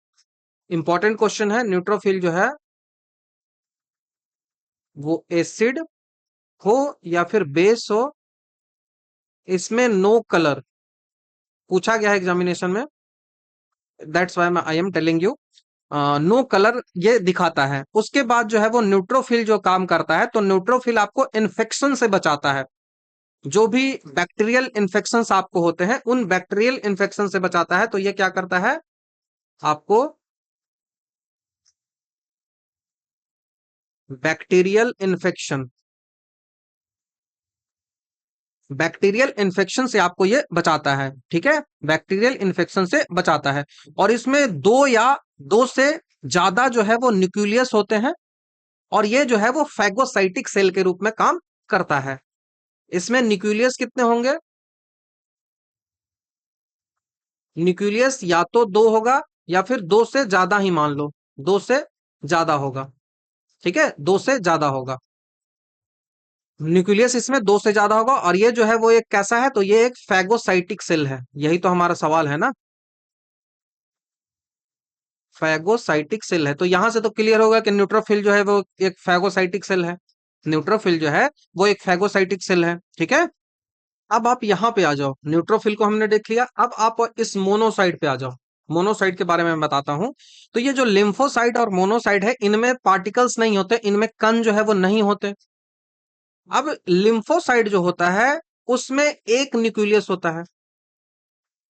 इंपॉर्टेंट क्वेश्चन है, न्यूट्रोफिल जो है वो एसिड हो या फिर बेस हो, इसमें नो कलर पूछा गया है एग्जामिनेशन में। That's why I am telling you, no colour ये दिखाता है। उसके बाद जो है वो न्यूट्रोफिल जो काम करता है, तो न्यूट्रोफिल आपको इन्फेक्शन से बचाता है। जो भी बैक्टीरियल इन्फेक्शन आपको होते हैं उन बैक्टीरियल इन्फेक्शन से बचाता है। तो ये क्या करता है, आपको बैक्टीरियल इन्फेक्शन, बैक्टीरियल इन्फेक्शन से आपको ये बचाता है। ठीक है, बैक्टीरियल इन्फेक्शन से बचाता है। और इसमें दो या दो से ज्यादा जो है वो न्यूक्लियस होते हैं, और ये जो है वो फैगोसाइटिक सेल के रूप में काम करता है। इसमें न्यूक्लियस कितने होंगे, न्यूक्लियस या तो दो होगा या फिर दो से ज्यादा ही मान लो, दो से ज्यादा होगा। ठीक है, दो से ज्यादा होगा, न्यूक्लियस इसमें दो से ज्यादा होगा। और ये जो है वो एक कैसा है, तो ये एक फैगोसाइटिक सेल है, यही तो हमारा सवाल है ना, फैगोसाइटिक सेल है। तो यहां से तो क्लियर होगा कि न्यूट्रोफिल जो है वो एक फैगोसाइटिक सेल है, न्यूट्रोफिल जो है वो एक फैगोसाइटिक सेल है। ठीक है, अब आप यहाँ पे आ जाओ, न्यूट्रोफिल को हमने देख लिया, अब आप इस मोनोसाइट पे आ जाओ। मोनोसाइट के बारे में मैं बताता हूं। तो ये जो लिम्फोसाइट और मोनोसाइट है, इनमें पार्टिकल्स नहीं होते, इनमें कण जो है वो नहीं होते। अब लिम्फोसाइट जो होता है उसमें एक न्यूक्लियस होता है।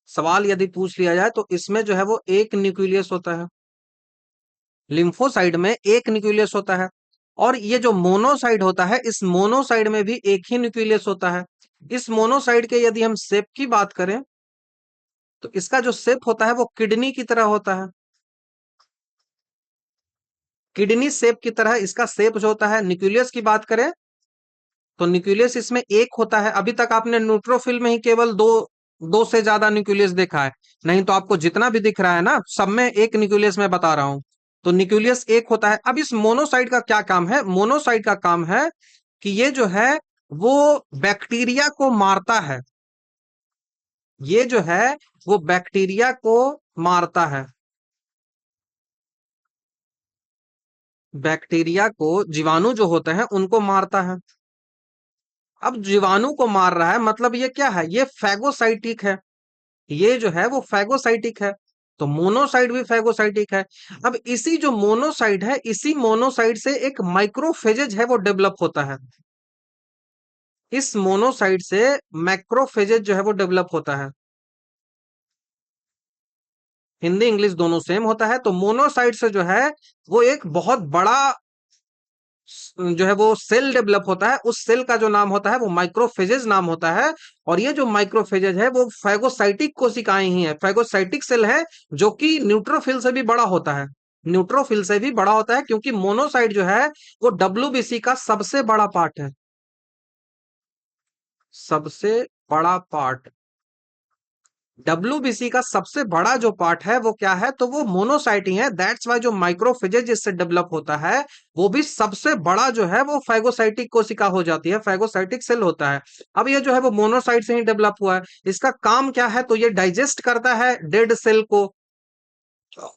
सवाल यदि पूछ लिया जाए तो इसमें जो है वो एक न्यूक्लियस होता है, लिम्फोसाइट में एक न्यूक्लियस होता है। और ये जो मोनोसाइट होता है, इस मोनोसाइट में भी एक ही न्यूक्लियस होता है। इस मोनोसाइट के यदि हम शेप की बात करें तो इसका जो शेप होता है वो किडनी की तरह होता है, किडनी शेप की तरह इसका शेप जो होता है। न्यूक्लियस की बात करें तो न्यूक्लियस इसमें एक होता है। अभी तक आपने न्यूट्रोफिल में ही केवल दो, दो से ज्यादा न्यूक्लियस देखा है, नहीं तो आपको जितना भी दिख रहा है ना सब में एक न्यूक्लियस मैं बता रहा हूं। तो न्यूक्लियस एक होता है। अब इस मोनोसाइट का क्या काम है, मोनोसाइट का काम है कि ये जो है वो बैक्टीरिया को मारता है, ये जो है वो बैक्टीरिया को मारता है, बैक्टीरिया को, जीवाणु जो होते हैं उनको मारता है। अब जीवाणु को मार रहा है मतलब ये क्या है, ये फैगोसाइटिक है, ये जो है वो फैगोसाइटिक है। तो मोनोसाइट भी फैगोसाइटिक है। अब इसी जो मोनोसाइट है, इसी मोनोसाइट से एक माइक्रोफेजेज है वो डेवलप होता है। इस मोनोसाइट से मैक्रोफेजेज जो है वो डेवलप होता है। हिंदी इंग्लिश दोनों सेम होता है। तो मोनोसाइट से जो है वो एक बहुत बड़ा जो है वो सेल डेवलप होता है। उस सेल का जो नाम होता है वो माइक्रोफेजेज नाम होता है। और ये जो माइक्रोफेजेज है वो फैगोसाइटिक कोशिकाएं ही है, फैगोसाइटिक सेल है, जो कि न्यूट्रोफिल से भी बड़ा होता है। न्यूट्रोफिल से भी बड़ा होता है, क्योंकि मोनोसाइट जो है वो डब्ल्यूबीसी का सबसे बड़ा पार्ट है। सबसे बड़ा पार्ट, डब्ल्यूबीसी का सबसे बड़ा जो पार्ट है वो क्या है, तो वो मोनोसाइट ही है। दैट्स वाई जो माइक्रोफेजेज जिससे डेवलप होता है वो भी सबसे बड़ा जो है वो फैगोसाइटिक कोशिका हो जाती है, फैगोसाइटिक सेल होता है। अब ये जो है वो मोनोसाइट से ही डेवलप हुआ है। इसका काम क्या है, तो ये डाइजेस्ट करता है डेड सेल को।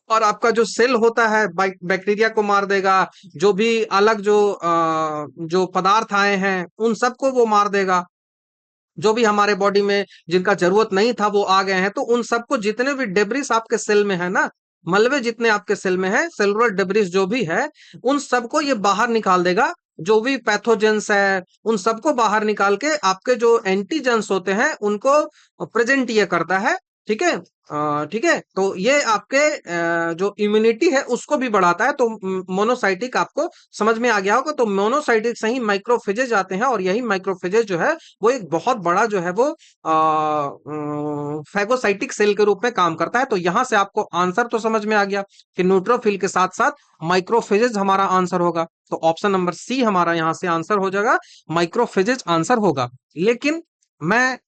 और आपका जो सेल होता है बैक्टीरिया को मार देगा, जो भी अलग जो पदार्थ आए हैं उन सबको वो मार देगा। जो भी हमारे बॉडी में जिनका जरूरत नहीं था वो आ गए हैं, तो उन सबको, जितने भी डेब्रिस आपके सेल में है ना, मलबे जितने आपके सेल में है, सेलुलर डेब्रिस जो भी है, उन सबको ये बाहर निकाल देगा। जो भी पैथोजेंस है उन सबको बाहर निकाल के आपके जो एंटीजेंस होते हैं उनको प्रेजेंट ये करता है। ठीक है। ठीक है, तो ये आपके जो इम्यूनिटी है उसको भी बढ़ाता है। तो मोनोसाइटिक आपको समझ में आ गया होगा। तो मोनोसाइटिक से ही माइक्रोफेजेज आते हैं, और यही माइक्रोफेजेज जो है वो एक बहुत बड़ा जो है वो फैगोसाइटिक सेल के रूप में काम करता है। तो यहां से आपको आंसर तो समझ में आ गया कि न्यूट्रोफिल के साथ साथ माइक्रोफेजेज हमारा आंसर होगा। तो ऑप्शन नंबर सी हमारा यहां से आंसर हो जाएगा, माइक्रोफेजेज आंसर होगा। लेकिन मैं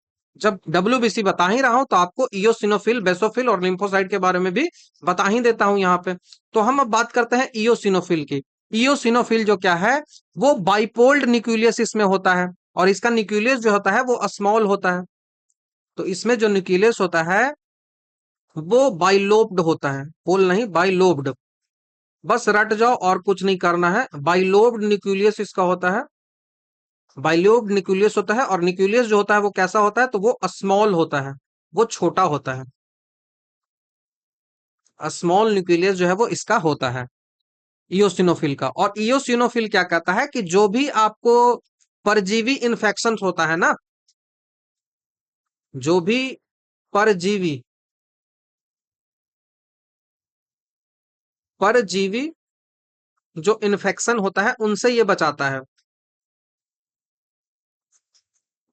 जब डब्ल्यूबीसी बता ही रहा हूं तो आपको इयोसिनोफिल, बेसोफिल और लिम्फोसाइट के बारे में भी बता ही देता हूं यहाँ पे। तो हम अब बात करते हैं इयोसिनोफिल की। इयोसिनोफिल जो क्या है, वो बाइपोल्ड न्यूक्लियस इसमें होता है, और इसका न्यूक्लियस जो होता है वो स्मॉल होता है। तो इसमें जो न्यूक्लियस होता है वो बाइलोब्ड होता है। पोल नहीं, बाइलोब्ड। बस रट जाओ, और कुछ नहीं करना है। बाइलोब्ड न्यूक्लियस इसका होता है। बाइलोब्ड न्यूक्लियस होता है, और न्यूक्लियस जो होता है वो कैसा होता है, तो वो स्मॉल होता है, वो छोटा होता है। स्मॉल न्यूक्लियस जो है वो इसका होता है इयोसिनोफिल का। और इयोसिनोफिल क्या कहता है कि जो भी आपको परजीवी इन्फेक्शन होता है ना, जो भी परजीवी परजीवी जो इन्फेक्शन होता है उनसे ये बचाता है।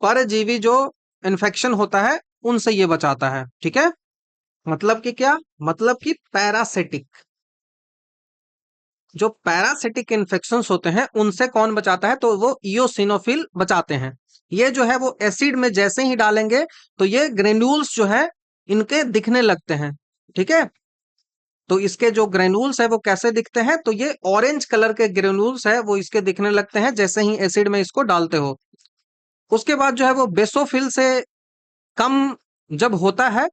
परजीवी जो इन्फेक्शन होता है उनसे ये बचाता है। ठीक है। मतलब कि क्या, मतलब कि पैरासिटिक, जो पैरासिटिक इन्फेक्शंस होते हैं उनसे कौन बचाता है, तो वो इयोसिनोफिल बचाते हैं। ये जो है वो एसिड में जैसे ही डालेंगे तो ये ग्रेन्यूल्स जो है इनके दिखने लगते हैं। ठीक है। तो इसके जो ग्रेन्यूल्स है वो कैसे दिखते हैं, तो ये ऑरेंज कलर के ग्रेन्यूल्स है वो इसके दिखने लगते हैं जैसे ही एसिड में इसको डालते हो। उसके बाद जो है वो बेसोफिल से कम जब होता है,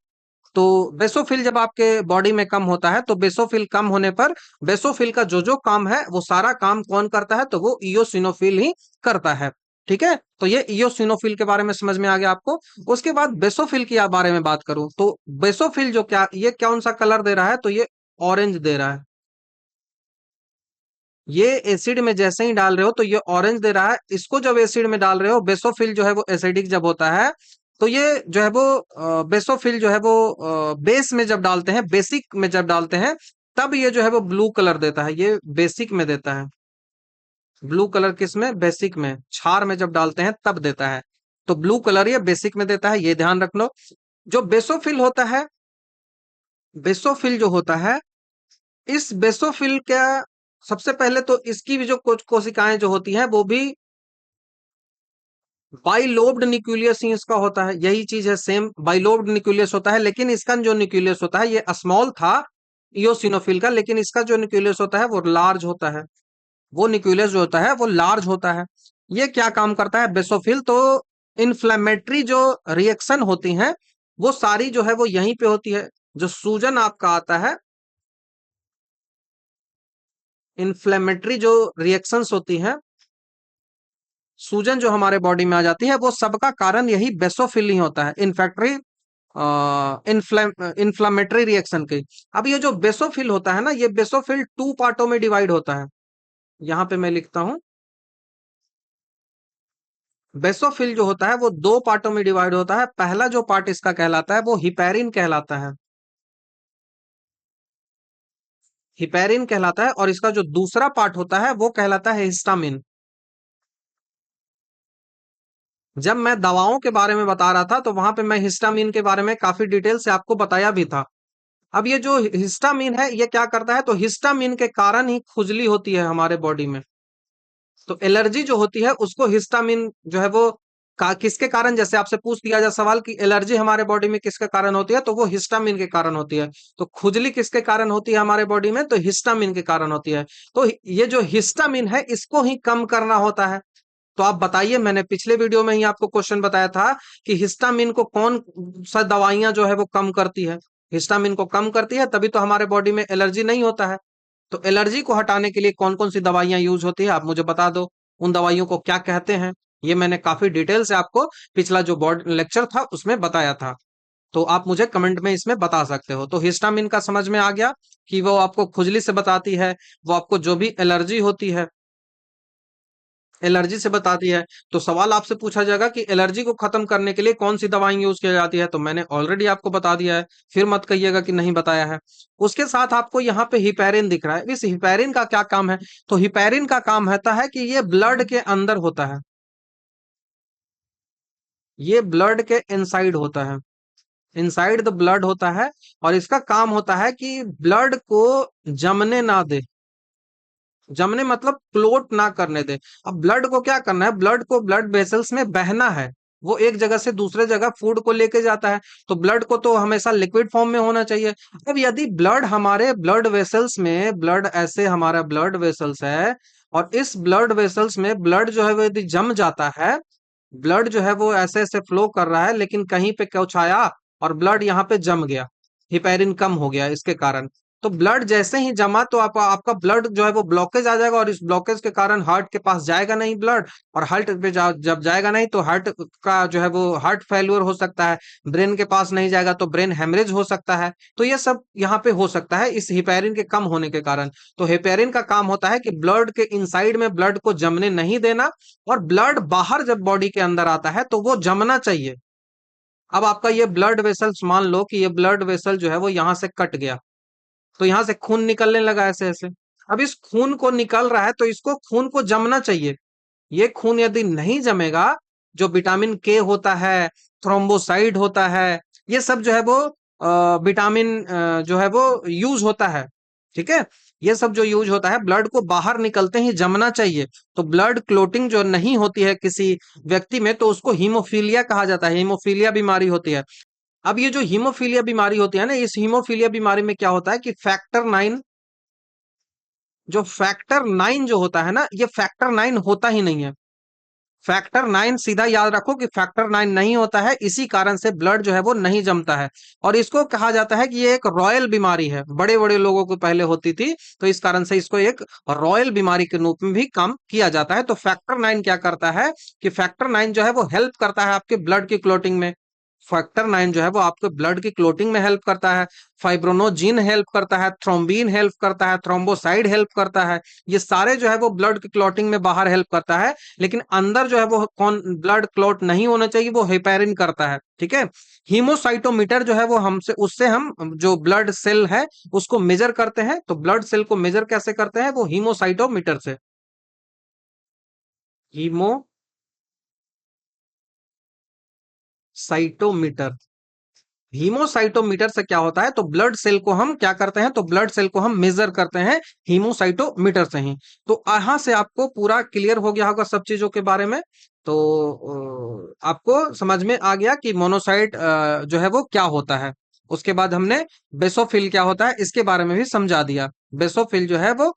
तो बेसोफिल जब आपके बॉडी में कम होता है, तो बेसोफिल कम होने पर बेसोफिल का जो जो काम है वो सारा काम कौन करता है, तो वो इयोसिनोफिल ही करता है। ठीक है। तो ये इयोसिनोफिल के बारे में समझ में आ गया आपको। उसके बाद बेसोफिल की बारे में बात करूं, तो बेसोफिल जो क्या, ये कौन सा कलर दे रहा है, तो ये ऑरेंज दे रहा है। ये एसिड में जैसे ही डाल रहे हो तो ये ऑरेंज दे रहा है। इसको जब एसिड में डाल रहे हो, बेसोफिल जो है वो एसिडिक जब होता है, तो ये जो है वो बेसोफिल जो है वो बेस में जब डालते हैं, बेसिक में जब डालते हैं, तब ये जो है वो ब्लू कलर देता है। ये बेसिक में देता है ब्लू कलर, किस में, बेसिक में, क्षार में जब डालते हैं तब देता है। तो ब्लू कलर ये बेसिक में देता है, ये ध्यान रख लो। जो बेसोफिल होता है, बेसोफिल जो होता है, इस बेसोफिल का सबसे पहले तो इसकी भी जो कोशिकाएं जो होती हैं वो भी बाइलोब्ड न्यूक्लियस ही इसका होता है। यही चीज है, सेम बाइलोब्ड न्यूक्लियस होता है, लेकिन इसका जो न्यूक्लियस होता है ये स्मॉल था इयोसिनोफिल का, लेकिन इसका जो न्यूक्लियस होता है वो लार्ज होता है। वो न्यूक्लियस जो होता है वो लार्ज होता है। ये क्या काम करता है बेसोफिल, तो इन्फ्लेमेटरी जो रिएक्शन होती हैं वो सारी जो है वो यहीं पे होती है। जो सूजन आपका आता है, इन्फ्लेमेटरी जो रिएक्शंस होती हैं, सूजन जो हमारे बॉडी में आ जाती है, वो सबका कारण यही बेसोफिल ही होता है। इन्फैक्टरी इन्फ्लामेटरी रिएक्शन की। अब ये जो बेसोफिल होता है ना, ये बेसोफिल 2 पार्टों में डिवाइड होता है। यहाँ पे मैं लिखता हूँ, बेसोफिल जो होता है वो 2 पार्टों में डिवाइड होता है। पहला जो पार्ट इसका कहलाता है वो हिपेरिन कहलाता है, हिपेरिन कहलाता है। और इसका जो दूसरा पार्ट होता है वो कहलाता है हिस्टामिन। जब मैं दवाओं के बारे में बता रहा था तो वहां पे मैं हिस्टामिन के बारे में काफी डिटेल से आपको बताया भी था। अब ये जो हिस्टामिन है ये क्या करता है, तो हिस्टामिन के कारण ही खुजली होती है हमारे बॉडी में। तो एलर्जी जो होती है उसको हिस्टामिन जो है वो किसके कारण, जैसे आपसे पूछ लिया जाए सवाल कि एलर्जी हमारे बॉडी में किसके कारण होती है, तो वो हिस्टामिन के कारण होती है। तो खुजली किसके कारण होती है हमारे बॉडी में, तो हिस्टामिन के कारण होती है। तो ये जो हिस्टामिन है इसको ही कम करना होता है। तो आप बताइए, मैंने पिछले वीडियो में ही आपको क्वेश्चन बताया था कि हिस्टामिन को कौन सा दवाइयां जो है वो कम करती है। हिस्टामिन को कम करती है तभी तो हमारे बॉडी में एलर्जी नहीं होता है। तो एलर्जी को हटाने के लिए कौन कौन सी दवाइयां यूज होती है आप मुझे बता दो, उन दवाइयों को क्या कहते हैं। ये मैंने काफी डिटेल से आपको पिछला जो बोर्ड लेक्चर था उसमें बताया था। तो आप मुझे कमेंट में इसमें बता सकते हो। तो हिस्टामिन का समझ में आ गया कि वो आपको खुजली से बताती है, वो आपको जो भी एलर्जी होती है एलर्जी से बताती है। तो सवाल आपसे पूछा जाएगा कि एलर्जी को खत्म करने के लिए कौन सी दवाई यूज की जाती है, तो मैंने ऑलरेडी आपको बता दिया है, फिर मत कहिएगा कि नहीं बताया है। उसके साथ आपको यहाँ पे हिपेरिन दिख रहा है, इस हिपेरिन का क्या काम है, तो हिपेरिन का काम होता है कि ये ब्लड के अंदर होता है, ये ब्लड के इनसाइड होता है, इनसाइड द ब्लड होता है। और इसका काम होता है कि ब्लड को जमने ना दे, जमने मतलब क्लोट ना करने दे। अब ब्लड को क्या करना है, ब्लड को ब्लड वेसल्स में बहना है, वो एक जगह से दूसरे जगह फूड को लेके जाता है। तो ब्लड को तो हमेशा लिक्विड फॉर्म में होना चाहिए। अब यदि ब्लड हमारे ब्लड वेसल्स में, ब्लड ऐसे हमारा ब्लड वेसल्स है, और इस ब्लड वेसल्स में ब्लड जो है वो यदि जम जाता है, ब्लड जो है वो ऐसे ऐसे फ्लो कर रहा है लेकिन कहीं पे कुछ आया और ब्लड यहाँ पे जम गया, हिपेरिन कम हो गया इसके कारण। तो ब्लड जैसे ही जमा तो आपका ब्लड जो है वो ब्लॉकेज आ जाएगा, और इस ब्लॉकेज के कारण हार्ट के पास जाएगा नहीं ब्लड। और हार्ट पे जब जाएगा नहीं तो हार्ट का जो है वो हार्ट फेल्योर हो सकता है। ब्रेन के पास नहीं जाएगा तो ब्रेन हेमरेज हो सकता है। तो ये सब यहाँ पे हो सकता है इस हिपेरिन के कम होने के कारण। तो हिपेरिन का काम होता है कि ब्लड के इनसाइड में ब्लड को जमने नहीं देना, और ब्लड बाहर जब बॉडी के अंदर आता है तो वो जमना चाहिए। अब आपका ये ब्लड वेसल्स, मान लो कि ये ब्लड वेसल जो है वो यहां से कट गया, तो यहां से खून निकलने लगा ऐसे ऐसे। अब इस खून को निकल रहा है तो इसको खून को जमना चाहिए। ये खून यदि नहीं जमेगा, जो विटामिन के होता है, थ्रोम्बोसाइड होता है, ये सब जो है वो विटामिन जो है वो यूज होता है। ठीक है, ये सब जो यूज होता है ब्लड को बाहर निकलते ही जमना चाहिए। तो ब्लड क्लोटिंग जो नहीं होती है किसी व्यक्ति में तो उसको हीमोफीलिया कहा जाता है, हीमोफीलिया बीमारी होती है। अब ये जो हीमोफीलिया बीमारी होती है ना, इस हीमोफीलिया बीमारी में क्या होता है कि फैक्टर 9, जो फैक्टर 9 जो होता है ना, ये फैक्टर 9 होता ही नहीं है। फैक्टर 9 सीधा याद रखो कि फैक्टर 9 नहीं होता है, इसी कारण से ब्लड जो है वो नहीं जमता है। और इसको कहा जाता है कि ये एक रॉयल बीमारी है, बड़े बड़े लोगों को पहले होती थी, तो इस कारण से इसको एक रॉयल बीमारी के रूप में भी काम किया जाता है। तो फैक्टर 9 क्या करता है कि फैक्टर 9 जो है वो हेल्प करता है आपके ब्लड की क्लोटिंग में। फैक्टर 9 जो है वो आपके ब्लड की क्लोटिंग में हेल्प करता है, फाइब्रोनोजिन हेल्प करता है, थ्रोम्बिन हेल्प करता है, थ्रोम्बोसाइड हेल्प करता है। ये सारे जो है वो ब्लड की क्लोटिंग में बाहर हेल्प करता है। लेकिन अंदर जो है वो कौन ब्लड क्लॉट नहीं होना चाहिए, वो हेपेरिन करता है। ठीक है, हीमोसाइटोमीटर जो है वो हमसे उससे हम जो ब्लड सेल है उसको मेजर करते हैं। तो ब्लड सेल को मेजर कैसे करते हैं, वो हीमोसाइटोमीटर से, हीमोसाइटोमीटर। हीमोसाइटोमीटर से क्या होता है, तो ब्लड सेल को हम क्या करते हैं, तो ब्लड सेल को हम मेजर करते हैं हीमोसाइटोमीटर से ही। तो यहां से आपको पूरा क्लियर हो गया होगा सब चीजों के बारे में। तो आपको समझ में आ गया कि मोनोसाइट जो है वो क्या होता है। उसके बाद हमने बेसोफिल क्या होता है इसके बारे में भी समझा दिया। बेसोफिल जो है वो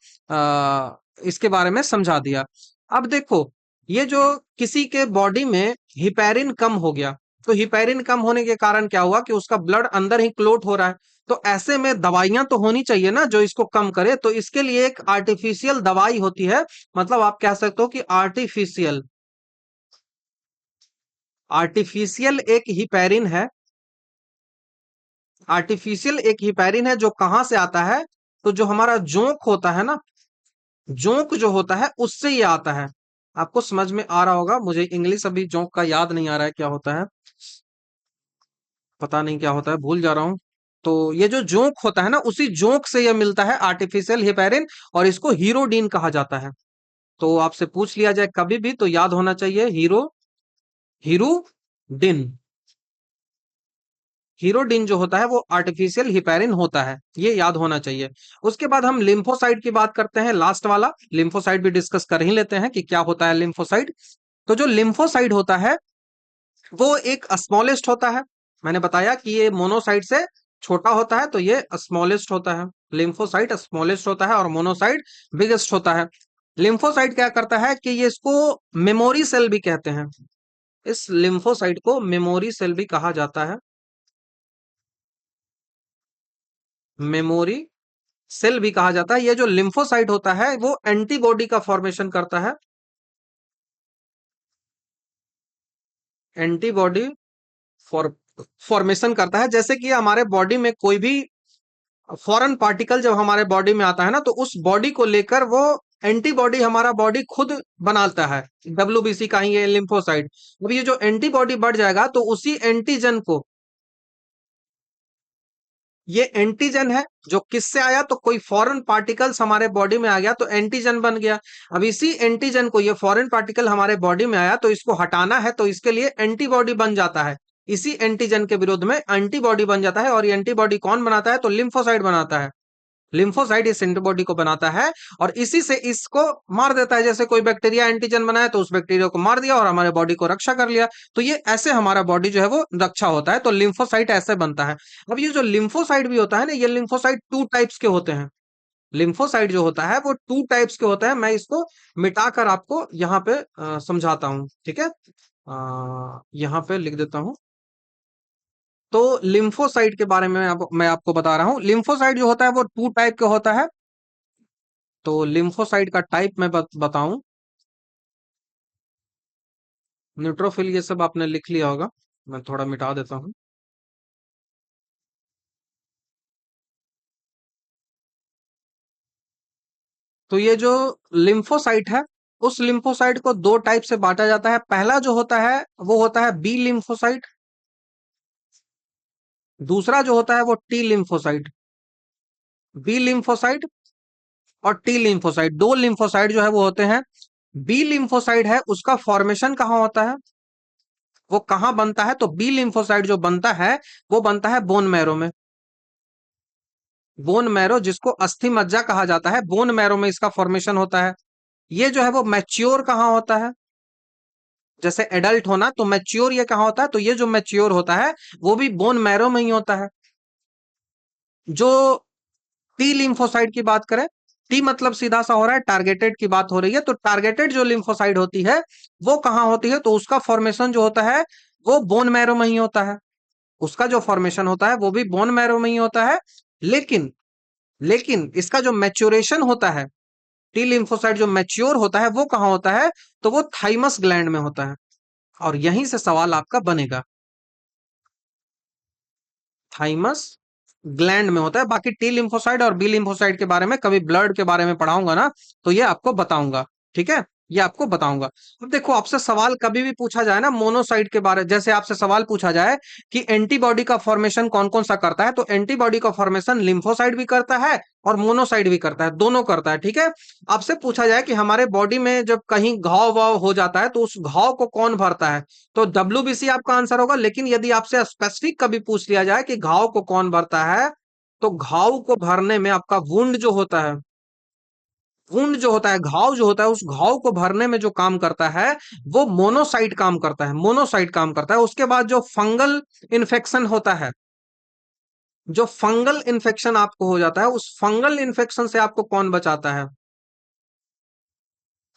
इसके बारे में समझा दिया। अब देखो, ये जो किसी के बॉडी में हिपेरिन कम हो गया, तो हिपेरिन कम होने के कारण क्या हुआ कि उसका ब्लड अंदर ही क्लोट हो रहा है। तो ऐसे में दवाइयां तो होनी चाहिए ना जो इसको कम करे, तो इसके लिए एक आर्टिफिशियल दवाई होती है। मतलब आप कह सकते हो कि आर्टिफिशियल, आर्टिफिशियल एक हिपेरिन है। आर्टिफिशियल एक हिपैरिन है जो कहाँ से आता है, तो जो हमारा जोंक होता है ना, जोंक जो होता है उससे ये आता है। आपको समझ में आ रहा होगा, मुझे इंग्लिश अभी जोंक का याद नहीं आ रहा है क्या होता है, पता नहीं क्या होता है, भूल जा रहा हूँ। तो ये जो जोंक होता है ना, उसी जोंक से ये मिलता है आर्टिफिशियल हिपैरिन, और इसको हीरोडीन कहा जाता है। तो आपसे पूछ लिया जाए कभी भी तो याद होना चाहिए हीरोडिन। हीरोडिन जो होता है वो आर्टिफिशियल हिपैरिन होता है, ये याद होना चाहिए। उसके बाद हम लिम्फोसाइट की बात करते हैं, लास्ट वाला लिम्फोसाइट भी डिस्कस कर ही लेते हैं कि क्या होता है लिम्फोसाइट। तो जो लिम्फोसाइट होता है वो एक स्मॉलेस्ट होता है। मैंने बताया कि ये मोनोसाइट से छोटा होता है, तो ये स्मॉलेस्ट होता है। लिम्फोसाइट स्मॉलेस्ट होता है और मोनोसाइट बिगेस्ट होता है। लिम्फोसाइट क्या करता है कि ये इसको मेमोरी सेल भी कहते हैं। इस लिम्फोसाइट को मेमोरी सेल भी कहा जाता है। मेमोरी सेल भी कहा जाता है। ये जो लिम्फोसाइट होता है वो एंटीबॉडी का फॉर्मेशन करता है। एंटीबॉडी फॉर फॉर्मेशन करता है। जैसे कि हमारे बॉडी में कोई भी फॉरेन पार्टिकल जब हमारे बॉडी में आता है ना, तो उस बॉडी को लेकर वो एंटीबॉडी हमारा बॉडी खुद बनाता है। डब्ल्यूबीसी का ही ये लिम्फोसाइट। अब ये जो एंटीबॉडी बढ़ जाएगा तो उसी एंटीजन को, ये एंटीजन है जो किससे आया, तो कोई फॉरेन पार्टिकल्स हमारे बॉडी में आ गया तो एंटीजन बन गया। अब इसी एंटीजन को, ये फॉरेन पार्टिकल हमारे बॉडी में आया तो इसको हटाना है, तो इसके लिए एंटीबॉडी बन जाता है। इसी एंटीजन के विरुद्ध में एंटीबॉडी बन जाता है, और ये एंटीबॉडी कौन बनाता है, तो लिम्फोसाइट बनाता है। लिम्फोसाइट इस एंटीबॉडी को बनाता है और इसी से इसको मार देता है। जैसे कोई बैक्टीरिया एंटीजन बनाया तो उस बैक्टीरिया को मार दिया और हमारे बॉडी को रक्षा कर लिया। तो ये ऐसे हमारा बॉडी जो है वो रक्षा होता है। तो लिम्फोसाइट ऐसे बनता है। अब ये जो लिम्फोसाइट भी होता है ना, ये लिम्फोसाइट टू टाइप्स के होते हैं। लिम्फोसाइट जो होता है वो टू टाइप्स के होते हैं। मैं इसको मिटाकर आपको यहाँ पे समझाता हूँ, ठीक है। यहाँ पे लिख देता हूँ। तो लिम्फोसाइट के बारे में मैं आपको बता रहा हूँ। लिम्फोसाइट जो होता है वो टू टाइप का होता है। तो लिम्फोसाइट का टाइप मैं बताऊं, न्यूट्रोफिल ये सब आपने लिख लिया होगा, मैं थोड़ा मिटा देता हूं। तो ये जो लिम्फोसाइट है, उस लिम्फोसाइट को दो टाइप से बांटा जाता है। पहला जो होता है वो होता है बी लिम्फोसाइट। दूसरा जो होता है वो टी लिम्फोसाइट। बी लिम्फोसाइट और टी लिम्फोसाइट, दो लिम्फोसाइट जो है वो होते हैं। बी लिम्फोसाइट है उसका फॉर्मेशन कहाँ होता है, वो कहाँ बनता है, तो बी लिम्फोसाइट जो बनता है वो बनता है बोन मैरो में। बोन मैरो जिसको अस्थि मज्जा कहा जाता है, बोन मैरो में इसका फॉर्मेशन होता है। ये जो है वो मैच्योर कहाँ होता है, जैसे एडल्ट होना, तो मैच्योर ये कहाँ होता है, तो ये जो मैच्योर होता है वो भी बोन मैरो में ही होता है। जो टी लिम्फोसाइट की बात करें, टी मतलब सीधा सा हो रहा है टारगेटेड की बात हो रही है, तो टारगेटेड जो लिम्फोसाइट होती है वो कहाँ होती है, तो उसका फॉर्मेशन जो होता है वो बोन मैरो में ही होता है। उसका जो फॉर्मेशन होता है वो भी बोन मैरो में ही होता है। लेकिन लेकिन इसका जो मैच्योरेशन होता है, टी लिम्फोसाइट जो मैच्योर होता है वो कहाँ होता है, तो वो थाइमस ग्लैंड में होता है। और यहीं से सवाल आपका बनेगा, थाइमस ग्लैंड में होता है। बाकी टी लिम्फोसाइट और बी लिम्फोसाइट के बारे में कभी ब्लड के बारे में पढ़ाऊंगा ना, तो ये आपको बताऊंगा, ठीक है, ये आपको बताऊंगा। अब देखो, आपसे सवाल कभी भी पूछा जाए ना मोनोसाइट के बारे, जैसे आपसे सवाल पूछा जाए कि एंटीबॉडी का फॉर्मेशन कौन कौन सा करता है, तो एंटीबॉडी का फॉर्मेशन लिम्फोसाइट भी करता है और मोनोसाइट भी करता है, दोनों करता है, ठीक है। आपसे पूछा जाए कि हमारे बॉडी में जब कहीं घाव वाव हो जाता है तो उस घाव को कौन भरता है, तो डब्ल्यूबीसी आपका आंसर होगा। लेकिन यदि आपसे स्पेसिफिक कभी पूछ लिया जाए कि घाव को कौन भरता है, तो घाव को भरने में आपका वुंड जो होता है, वुंड जो होता है, घाव जो होता है, उस घाव को भरने में जो काम करता है वो मोनोसाइट काम करता है, मोनोसाइट काम करता है। उसके बाद जो फंगल इन्फेक्शन होता है, जो फंगल इन्फेक्शन आपको हो जाता है, उस फंगल इन्फेक्शन से आपको कौन बचाता है,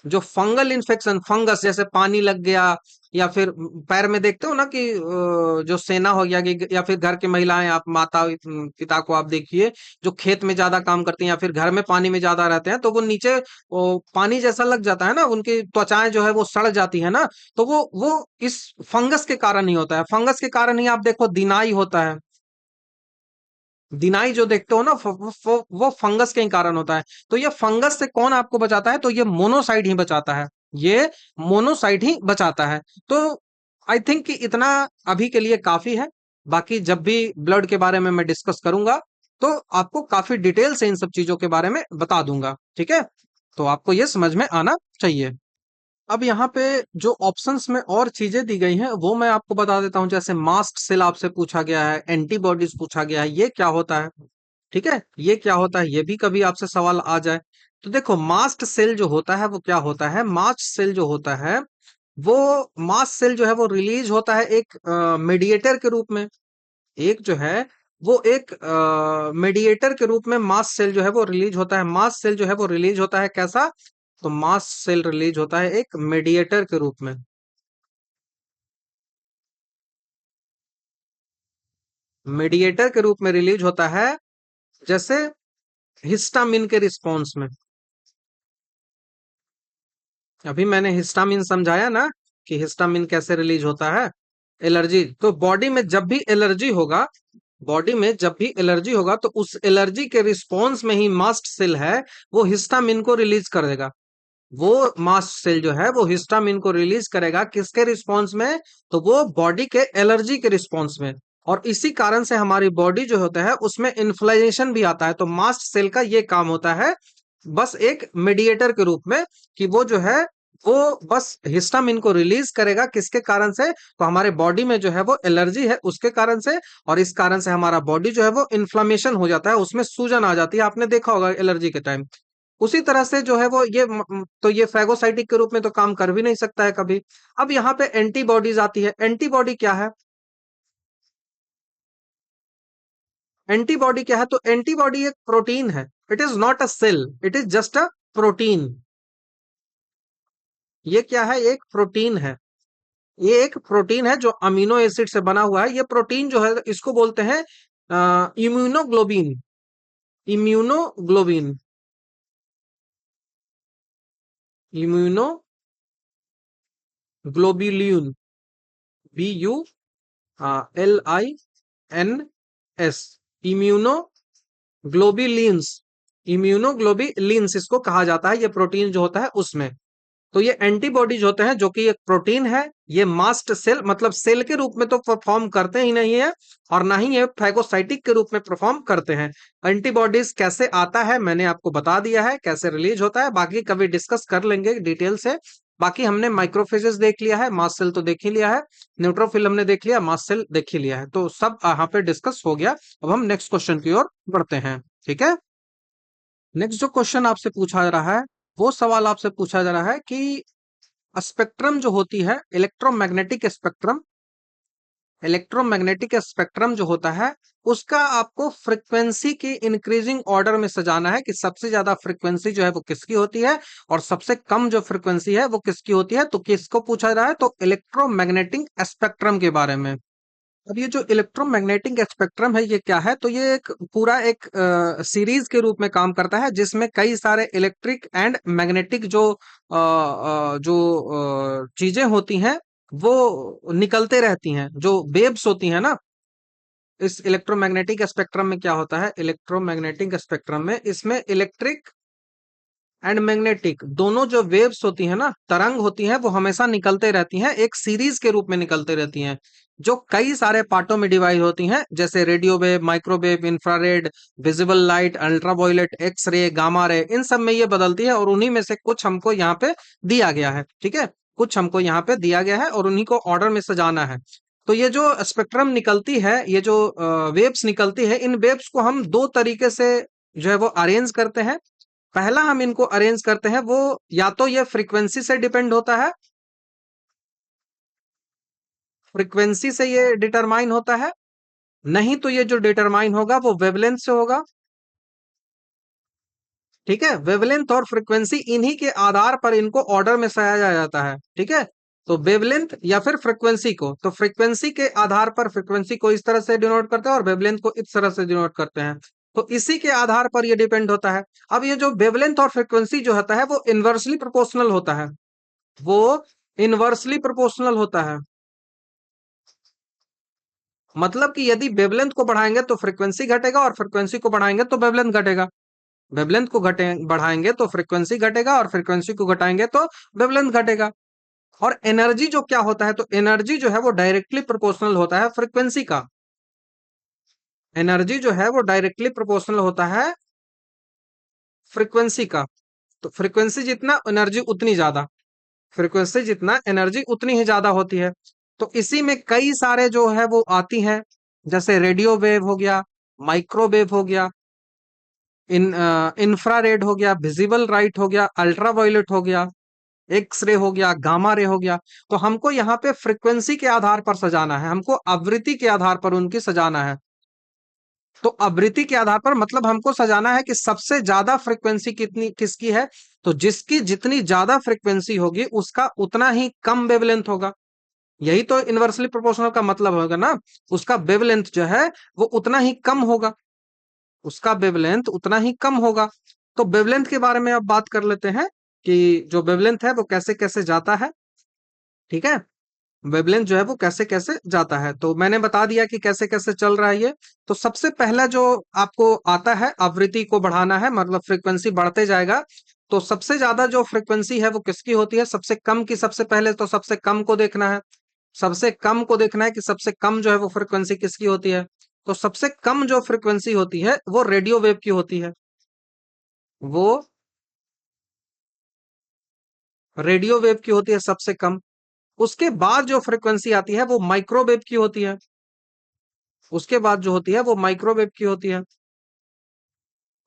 जो फंगल इन्फेक्शन, फंगस जैसे पानी लग गया, या फिर पैर में देखते हो ना कि जो सेना हो गया कि, या फिर घर की महिलाएं, आप माता पिता को आप देखिए जो खेत में ज्यादा काम करती हैं या फिर घर में पानी में ज्यादा रहते हैं, तो वो नीचे वो पानी जैसा लग जाता है ना, उनकी त्वचाएं जो है वो सड़ जाती है ना, तो वो इस फंगस के कारण ही होता है। फंगस के कारण ही आप देखो दिनाई होता है। दिनाई जो देखते हो ना, वो फंगस के ही कारण होता है। तो ये फंगस से कौन आपको बचाता है? तो ये मोनोसाइड ही बचाता है। ये मोनोसाइड ही बचाता है। तो आई थिंक कि इतना अभी के लिए काफी है। बाकी जब भी ब्लड के बारे में मैं डिस्कस करूंगा तो आपको काफी डिटेल से इन सब चीजों के बारे में बता दूंगा, ठीक है? तो आपको ये समझ में आना चाहिए। अब यहाँ पे जो ऑप्शंस में और चीजें दी गई हैं वो मैं आपको बता देता हूँ। जैसे मास्ट सेल आपसे पूछा गया है, एंटीबॉडीज पूछा गया है, ये क्या होता है? ठीक है, ये क्या होता है, ये भी कभी आपसे सवाल आ जाए। तो देखो, मास्ट सेल जो होता है वो क्या होता है? मास्ट सेल जो होता है वो, मास्ट सेल जो है वो रिलीज होता है एक मीडिएटर के रूप में। एक जो है वो एक मीडिएटर के रूप में मास्ट सेल जो है वो रिलीज होता है। मास्ट सेल जो है वो रिलीज होता है कैसा? तो मास्ट सेल रिलीज होता है एक मीडिएटर के रूप में। मीडिएटर के रूप में रिलीज होता है, जैसे हिस्टामिन के रिस्पॉन्स में। अभी मैंने हिस्टामिन समझाया ना कि हिस्टामिन कैसे रिलीज होता है। एलर्जी, तो बॉडी में जब भी एलर्जी होगा, बॉडी में जब भी एलर्जी होगा तो उस एलर्जी के रिस्पॉन्स में ही मास्ट सेल है वो हिस्टामिन को रिलीज कर देगा। वो मास्ट सेल जो है वो हिस्टामिन को रिलीज करेगा किसके रिस्पॉन्स में? तो वो बॉडी के एलर्जी के रिस्पॉन्स में। और इसी कारण से हमारी बॉडी जो होता है उसमें इन्फ्लेमेशन भी आता है। तो मास्ट सेल का ये काम होता है बस एक मीडिएटर के रूप में, कि वो जो है वो बस हिस्टामिन को रिलीज करेगा किसके कारण से? तो हमारे बॉडी में जो है वो एलर्जी है उसके कारण से। और इस कारण से हमारा बॉडी जो है वो इन्फ्लेमेशन हो जाता है, उसमें सूजन आ जाती है। आपने देखा होगा एलर्जी के टाइम। उसी तरह से जो है वो ये तो ये फैगोसाइटिक के रूप में तो काम कर भी नहीं सकता है कभी। अब यहाँ पे एंटीबॉडीज आती है। एंटीबॉडी क्या है? एंटीबॉडी क्या है? तो एंटीबॉडी एक प्रोटीन है। It is not a cell, it is just a protein. ये क्या है? एक प्रोटीन है। ये एक प्रोटीन है जो अमीनो एसिड से बना हुआ है। ये प्रोटीन जो है इसको बोलते हैं immunoglobin. Immunoglobin, immunoglobulin, BULINS, immunoglobulins. Immunoglobulins इसको कहा जाता है, ये प्रोटीन जो होता है उसमें। तो ये एंटीबॉडीज होते हैं जो कि एक प्रोटीन है। ये मास्ट सेल मतलब सेल के रूप में तो परफॉर्म करते ही नहीं है, और ना ही ये फैगोसाइटिक के रूप में परफॉर्म करते हैं। एंटीबॉडीज कैसे आता है मैंने आपको बता दिया है, कैसे रिलीज होता है। बाकी कभी डिस्कस कर लेंगे डिटेल से। बाकी हमने माइक्रोफेजेस देख लिया है, मास्ट सेल तो देख ही लिया है, न्यूट्रोफिल हमने देख लिया, मास्ट सेल देख ही लिया है, तो सब यहाँ पे डिस्कस हो गया। अब हम नेक्स्ट क्वेश्चन की ओर बढ़ते हैं, ठीक है? नेक्स्ट जो क्वेश्चन आपसे पूछा जा रहा है, वो सवाल आपसे पूछा जा रहा है कि स्पेक्ट्रम जो होती है, इलेक्ट्रोमैग्नेटिक स्पेक्ट्रम, इलेक्ट्रोमैग्नेटिक स्पेक्ट्रम जो होता है उसका आपको फ्रीक्वेंसी की इंक्रीजिंग ऑर्डर में सजाना है कि सबसे ज्यादा फ्रीक्वेंसी जो है वो किसकी होती है और सबसे कम जो फ्रीक्वेंसी है वो किसकी होती है। तो किसको पूछा जा रहा है? तो इलेक्ट्रोमैग्नेटिक स्पेक्ट्रम के बारे में। अब ये जो इलेक्ट्रोमैग्नेटिक स्पेक्ट्रम है ये क्या है? तो ये एक पूरा एक सीरीज के रूप में काम करता है जिसमें कई सारे इलेक्ट्रिक एंड मैग्नेटिक जो चीजें होती हैं वो निकलते रहती हैं, जो वेव्स होती हैं ना। इस इलेक्ट्रोमैग्नेटिक स्पेक्ट्रम में क्या होता है? इलेक्ट्रोमैग्नेटिक स्पेक्ट्रम में इसमें इलेक्ट्रिक एंड मैग्नेटिक दोनों जो वेव्स होती है ना, तरंग होती हैं, वो हमेशा निकलते रहती हैं, एक सीरीज के रूप में निकलते रहती हैं, जो कई सारे पार्टों में डिवाइड होती हैं, जैसे radio wave, microwave, infrared, visible light, ultraviolet, X ray, gamma ray, इन सब में ये बदलती है। और उन्हीं में से कुछ हमको यहाँ पे दिया गया है, ठीक है? कुछ हमको यहाँ पे दिया गया है और उन्हीं को ऑर्डर में सजाना है। तो ये जो स्पेक्ट्रम निकलती है, ये जो वेव्स निकलती है, इन वेव्स को हम दो तरीके से जो है वो अरेंज करते हैं। पहला हम इनको अरेंज करते हैं, वो या तो ये फ्रीक्वेंसी से डिपेंड होता है, फ्रीक्वेंसी से ये डिटरमाइन होता है, नहीं तो ये जो डिटरमाइन होगा वो वेवलेंथ से होगा। ठीक है, वेवलेंथ और फ्रीक्वेंसी इन्हीं के आधार पर इनको ऑर्डर में सजाया जाता है, ठीक है? तो वेवलेंथ या फिर फ्रीक्वेंसी को, तो फ्रीक्वेंसी के आधार पर फ्रीक्वेंसी को इस तरह से डिनोट करते हैं और वेवलेंथ को इस तरह से डिनोट करते हैं। तो इसी के आधार पर ये डिपेंड होता है। अब ये जो वेवलेंथ और फ्रीक्वेंसी जो होता है वो इनवर्सली प्रोपोर्शनल होता है, वो इनवर्सली प्रोपोर्शनल होता है। मतलब कि यदि वेवलेंथ को बढ़ाएंगे तो फ्रीक्वेंसी घटेगा, और फ्रीक्वेंसी को बढ़ाएंगे तो वेवलेंथ घटेगा। वेवलेंथ को घटे बढ़ाएंगे तो फ्रीक्वेंसी घटेगा, और फ्रीक्वेंसी को घटाएंगे तो वेवलेंथ घटेगा। और एनर्जी जो क्या होता है, तो एनर्जी जो है वो डायरेक्टली प्रोपोर्शनल होता है फ्रीक्वेंसी का। एनर्जी जो है वो डायरेक्टली प्रोपोर्शनल होता है फ्रीक्वेंसी का। तो फ्रीक्वेंसी जितना एनर्जी उतनी ज्यादा, फ्रीक्वेंसी जितना एनर्जी उतनी ही ज्यादा होती है। तो इसी में कई सारे जो है वो आती हैं, जैसे रेडियो वेव हो गया, माइक्रोवेव हो गया, इंफ्रारेड हो गया, विजिबल लाइट हो गया, अल्ट्रावायलेट हो गया, एक्स रे हो गया, गामा रे हो गया। तो हमको यहाँ पे फ्रीक्वेंसी के आधार पर सजाना है, हमको आवृत्ति के आधार पर उनकी सजाना है। तो आवृत्ति के आधार पर मतलब हमको सजाना है कि सबसे ज्यादा फ्रीक्वेंसी कितनी किसकी है। तो जिसकी जितनी ज्यादा फ्रीक्वेंसी होगी उसका उतना ही कम वेवलेंथ होगा। यही तो इनवर्सली प्रोपोर्शनल का मतलब होगा ना। उसका वेवलेंथ जो है वो उतना ही कम होगा, उसका वेवलेंथ उतना ही कम होगा। तो वेवलेंथ के बारे में अब बात कर लेते हैं कि जो वेवलेंथ है वो कैसे कैसे जाता है। ठीक है, वेवलेंथ जो है वो कैसे कैसे जाता है, तो मैंने बता दिया कि कैसे कैसे चल रहा है ये। तो सबसे पहला जो आपको आता है, आवृत्ति को बढ़ाना है, मतलब फ्रीक्वेंसी बढ़ते जाएगा। तो सबसे ज्यादा जो फ्रीक्वेंसी है वो किसकी होती है, सबसे कम की। सबसे पहले तो सबसे कम को देखना है, सबसे कम को देखना है कि सबसे कम जो है वो फ्रीक्वेंसी किसकी होती है। तो सबसे कम जो फ्रीक्वेंसी होती है वो रेडियो वेव की होती है। वो रेडियो वेव की होती है सबसे कम। उसके बाद जो फ्रीक्वेंसी आती है वो माइक्रोवेव की होती है। उसके बाद जो होती है वो माइक्रोवेव की होती है।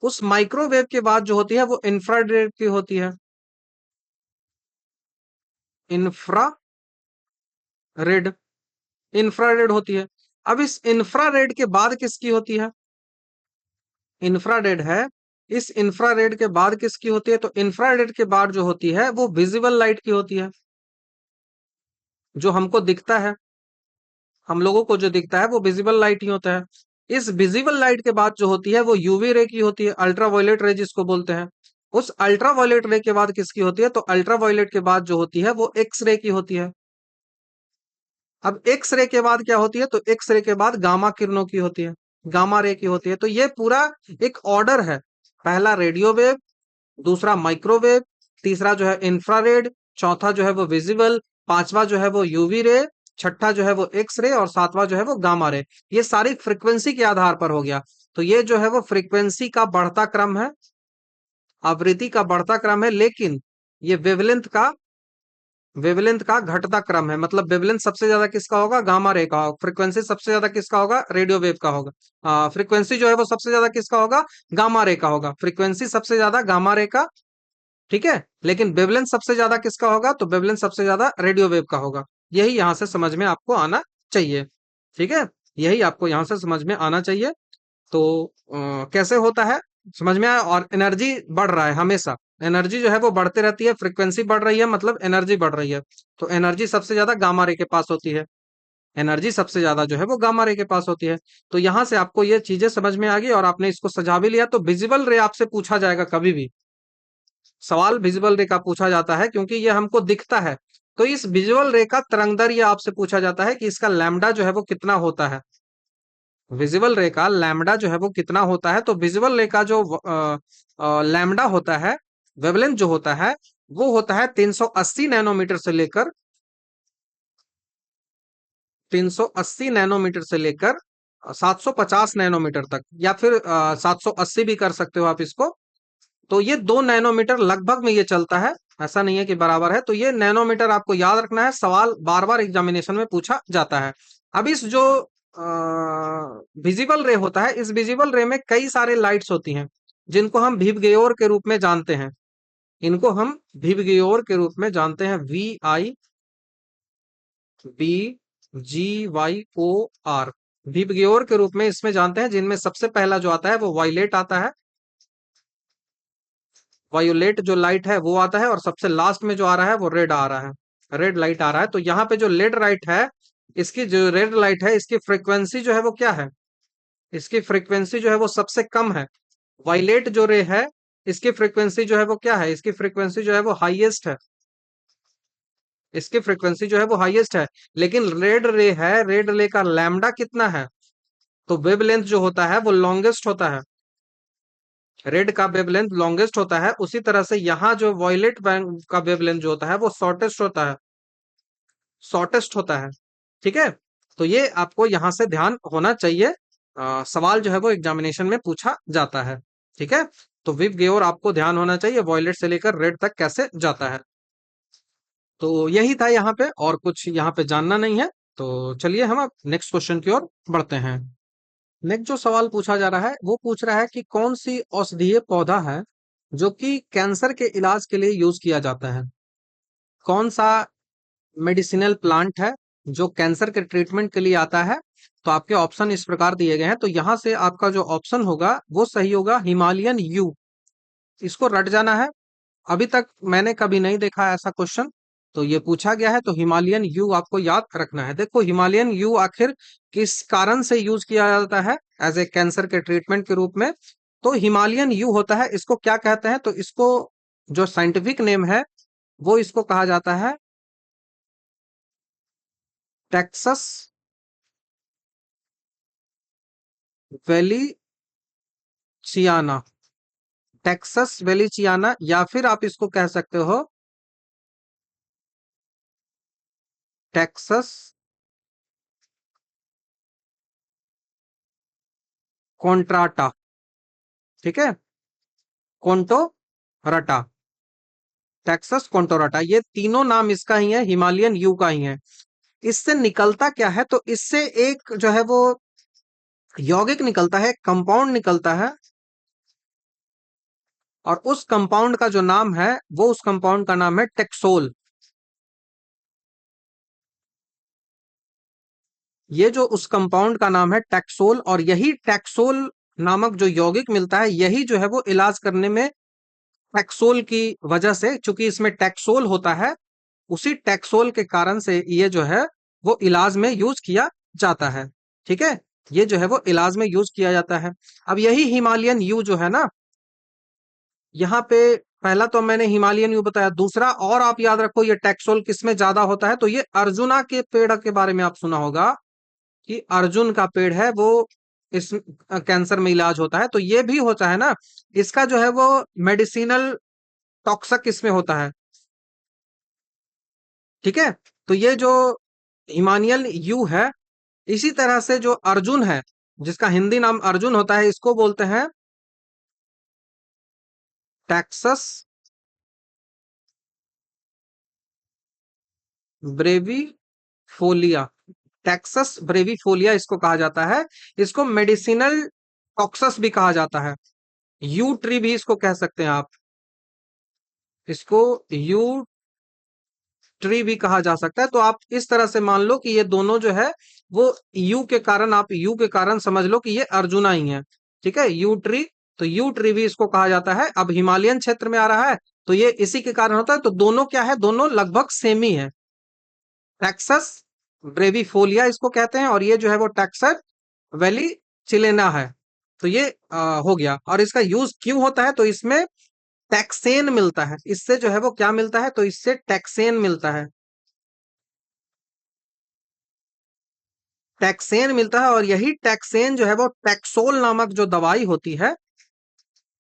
उस माइक्रोवेव के बाद जो होती है वो इंफ्रारेड की होती है। इंफ्रारेड, इंफ्रारेड होती है। अब इस इंफ्रारेड के बाद किसकी होती है, इंफ्रारेड है, इस इंफ्रारेड के बाद किसकी होती है, तो इंफ्रारेड के बाद जो होती है वो विजिबल लाइट की होती है। जो हमको दिखता है, हम लोगों को जो दिखता है वो विजिबल लाइट ही होता है। इस विजिबल लाइट के बाद जो होती है वो यूवी रे की होती है, अल्ट्रावायलेट रे जिसको बोलते हैं। उस अल्ट्रावायलेट रे के बाद किसकी होती है, तो अल्ट्रावायलेट के बाद जो होती है वो एक्स रे की होती है। अब एक्स रे के बाद क्या होती है, तो एक्स रे के बाद गामा किरणों की होती है, गामा रे की होती है। तो ये पूरा एक ऑर्डर है। पहला रेडियो वेव, दूसरा माइक्रोवेव, तीसरा जो है इंफ्रारेड, चौथा जो है वो विजिबल, पांचवा जो है वो यूवी रे, छठा जो है वो एक्स रे, और सातवां जो है वो गामा रे। ये सारी फ्रीक्वेंसी के आधार पर हो गया। तो ये जो है वो फ्रीक्वेंसी का बढ़ता क्रम है, आवृत्ति का बढ़ता क्रम है। लेकिन ये वेवलेंथ का घटता क्रम है। मतलब वेवलेंथ सबसे ज्यादा किसका होगा, गामा रे का। फ्रीक्वेंसी सबसे ज्यादा किसका होगा, रेडियो वेव का होगा। फ्रीक्वेंसी जो है वो सबसे ज्यादा किसका होगा, गामा रे का होगा। फ्रीक्वेंसी सबसे ज्यादा गामा रे का, ठीक है। लेकिन वेवलेंथ सबसे ज्यादा किसका होगा, तो वेवलेंथ सबसे ज्यादा रेडियो वेव का होगा। यही यहां से समझ में आपको आना चाहिए। ठीक है, यही आपको यहां से समझ में आना चाहिए। तो कैसे होता है, समझ में आया। और एनर्जी बढ़ रहा है हमेशा, एनर्जी जो है वो बढ़ते रहती है। फ्रीक्वेंसी बढ़ रही है मतलब एनर्जी बढ़ रही है। तो एनर्जी सबसे ज्यादा गामा रे के पास होती है, एनर्जी सबसे ज्यादा जो है वो गामा रे के पास होती है। तो यहां से आपको ये चीजें समझ में आ गई और आपने इसको सजा भी लिया। तो विजिबल रे आपसे पूछा जाएगा, कभी भी सवाल विजुअल रे का पूछा जाता है क्योंकि ये हमको दिखता है। तो इस विजुअल रे का तरंगदैर्घ्य आपसे पूछा जाता है कि इसका लैम्डा जो है वो कितना होता है। विजुअल रे का लैम्डा जो है वो कितना होता है, तो विजुअल रे का जो लैम्डा होता है, वेवलेंथ जो होता है, वो होता है 380 नैनोमीटर से लेकर 380 नैनोमीटर से लेकर 750 नैनोमीटर तक, या फिर 780 भी कर सकते हो आप इसको। तो ये 2 नैनोमीटर लगभग में ये चलता है, ऐसा नहीं है कि बराबर है। तो ये नैनोमीटर आपको याद रखना है, सवाल बार बार एग्जामिनेशन में पूछा जाता है। अब इस जो विजिबल रे होता है, इस विजिबल रे में कई सारे लाइट्स होती हैं जिनको हम विबग्योर के रूप में जानते हैं। इनको हम विबग्योर के रूप में जानते हैं, VIBGYOR, विबग्योर के रूप में इसमें जानते हैं। जिनमें सबसे पहला जो आता है वो वायलेट आता है, वायोलेट जो लाइट है वो आता है। और सबसे लास्ट में जो आ रहा है वो रेड आ रहा है, रेड लाइट आ रहा है। तो यहाँ पे जो रेड लाइट है, इसकी जो रेड लाइट है, इसकी फ्रीक्वेंसी जो है वो क्या है, इसकी फ्रीक्वेंसी जो है वो सबसे कम है। वायलेट जो रे है, इसकी फ्रीक्वेंसी जो है वो क्या है, इसकी फ्रीक्वेंसी जो है वो हाईएस्ट है। इसकी फ्रीक्वेंसी जो है वो हाईएस्ट है। लेकिन रेड रे है, रेड रे का लैम्डा कितना है? तो वेवलेंथ जो होता है वो लॉन्गेस्ट होता है। रेड का वेवलेंथ लॉन्गेस्ट होता है, उसी तरह से यहाँ जो वॉयलेट बैंड का वेवलेंथ जो होता है वो शॉर्टेस्ट होता है, शॉर्टेस्ट होता है। ठीक है, तो ये आपको यहाँ से ध्यान होना चाहिए। सवाल जो है वो एग्जामिनेशन में पूछा जाता है। ठीक है, तो विव गेओर आपको ध्यान होना चाहिए, वॉयलेट से लेकर रेड तक कैसे जाता है। तो यही था यहाँ पे, और कुछ यहाँ पे जानना नहीं है। तो चलिए हम अब नेक्स्ट क्वेश्चन की ओर बढ़ते हैं। नेक्स्ट जो सवाल पूछा जा रहा है वो पूछ रहा है कि कौन सी औषधीय पौधा है जो कि कैंसर के इलाज के लिए यूज किया जाता है। कौन सा मेडिसिनल प्लांट है जो कैंसर के ट्रीटमेंट के लिए आता है? तो आपके ऑप्शन इस प्रकार दिए गए हैं, तो यहां से आपका जो ऑप्शन होगा वो सही होगा, हिमालयन यू। इसको रट जाना है। अभी तक मैंने कभी नहीं देखा ऐसा क्वेश्चन, तो ये पूछा गया है, तो हिमालयन यू आपको याद रखना है। देखो हिमालयन यू आखिर किस कारण से यूज किया जाता है एज ए कैंसर के ट्रीटमेंट के रूप में? तो हिमालयन यू होता है, इसको क्या कहते हैं? तो इसको जो साइंटिफिक नेम है वो इसको कहा जाता है टेक्सस वेलिचियाना। टेक्सस वेलिचियाना, या फिर आप इसको कह सकते हो टेक्सस कॉन्ट्राटा। ठीक है, कोंटो रटा, टेक्सस कोंटोराटा, ये तीनों नाम इसका ही है, हिमालयन यू का ही है। इससे निकलता क्या है? तो इससे एक जो है वो यौगिक निकलता है, कंपाउंड निकलता है, और उस कंपाउंड का जो नाम है वो उस कंपाउंड का नाम है टेक्सोल। ये जो उस कंपाउंड का नाम है टैक्सोल, और यही टैक्सोल नामक जो यौगिक मिलता है यही जो है वो इलाज करने में टैक्सोल की वजह से, चूंकि इसमें टैक्सोल होता है, उसी टैक्सोल के कारण से ये जो है वो इलाज में यूज किया जाता है। ठीक है, ये जो है वो इलाज में यूज किया जाता है। अब यही हिमालयन यू जो है ना, यहाँ पे पहला तो मैंने हिमालयन यू बताया, दूसरा और आप याद रखो ये टैक्सोल किसमें ज्यादा होता है? तो ये अर्जुना के पेड़ के बारे में आप सुना होगा कि अर्जुन का पेड़ है वो इस कैंसर में इलाज होता है, तो ये भी होता है ना, इसका जो है वो मेडिसिनल टॉक्सक इसमें होता है। ठीक है, तो ये जो हिमानियल यू है, इसी तरह से जो अर्जुन है, जिसका हिंदी नाम अर्जुन होता है, इसको बोलते हैं टैक्सस ब्रेविफोलिया। टैक्सस ब्रेविफोलिया इसको कहा जाता है। इसको मेडिसिनल टॉक्सस भी कहा जाता है, यू ट्री भी इसको कह सकते हैं आप, इसको यू ट्री भी कहा जा सकता है। तो आप इस तरह से मान लो कि ये दोनों जो है वो यू के कारण, आप यू के कारण समझ लो कि ये अर्जुना ही है। ठीक है, यू ट्री, तो यू ट्री भी इसको कहा जाता है। अब हिमालयन क्षेत्र में आ रहा है तो ये इसी के कारण होता है। तो दोनों क्या है, दोनों लगभग सेम ही है। टैक्सस ब्रेविफोलिया इसको कहते हैं, और ये जो है वो टैक्सस वैली चिलेना है। तो ये हो गया। और इसका यूज क्यों होता है? तो इसमें टैक्सेन मिलता है, इससे जो है वो क्या मिलता है? तो इससे टैक्सेन मिलता है, टैक्सेन मिलता है। और यही टैक्सेन जो है वो टैक्सोल नामक जो दवाई होती है,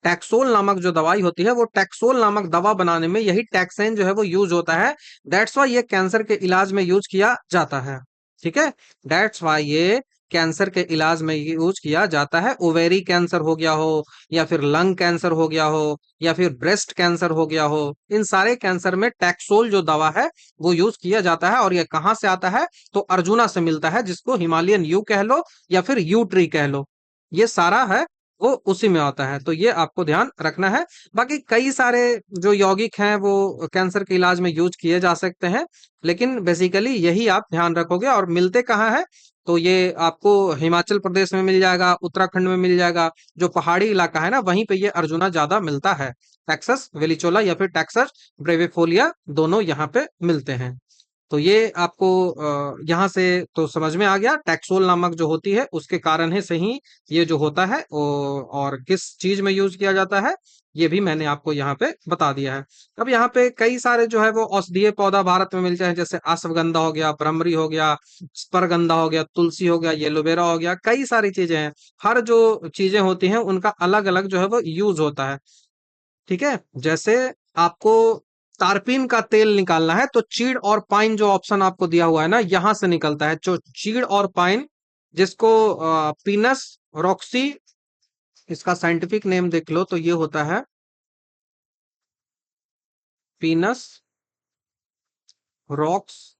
टैक्सोल नामक जो दवाई होती है, वो टैक्सोल नामक दवा बनाने में यही टैक्सेन जो है वो यूज होता है। दैट्स वाई ये कैंसर के इलाज में यूज किया जाता है। ठीक है, दैट्स वाई ये कैंसर के इलाज में यूज किया जाता है। ओवेरी कैंसर हो गया हो, या फिर लंग कैंसर हो गया हो, या फिर ब्रेस्ट कैंसर हो गया हो, इन सारे कैंसर में टैक्सोल जो दवा है वो यूज किया जाता है। और ये कहाँ से आता है? तो अर्जुना से मिलता है, जिसको हिमालयन यू कह लो या फिर यू ट्री कह लो, ये सारा है वो उसी में आता है। तो ये आपको ध्यान रखना है। बाकी कई सारे जो यौगिक हैं वो कैंसर के इलाज में यूज किए जा सकते हैं, लेकिन बेसिकली यही आप ध्यान रखोगे। और मिलते कहाँ हैं? तो ये आपको हिमाचल प्रदेश में मिल जाएगा, उत्तराखंड में मिल जाएगा, जो पहाड़ी इलाका है ना वहीं पे ये अर्जुना ज्यादा मिलता है। टैक्सस वेलिचोला या फिर टैक्सस ब्रेविफोलिया दोनों यहाँ पे मिलते हैं। तो ये आपको यहाँ से तो समझ में आ गया, टैक्सोल नामक जो होती है उसके कारण ही से ही ये जो होता है और किस चीज में यूज किया जाता है ये भी मैंने आपको यहाँ पे बता दिया है। अब यहाँ पे कई सारे जो है वो औषधीय पौधा भारत में मिलते हैं, जैसे अश्वगंधा हो गया, भ्रमरी हो गया, स्परगंधा हो गया, तुलसी हो गया, एलोवेरा हो गया, कई सारी चीजें हैं। हर जो चीजें होती हैं उनका अलग अलग जो है वो यूज होता है। ठीक है, जैसे आपको तारपीन का तेल निकालना है तो चीड़ और पाइन जो ऑप्शन आपको दिया हुआ है ना, यहां से निकलता है। जो चीड़ और पाइन, जिसको पीनस रॉक्सी, इसका साइंटिफिक नेम देख लो तो ये होता है पीनस रॉक्स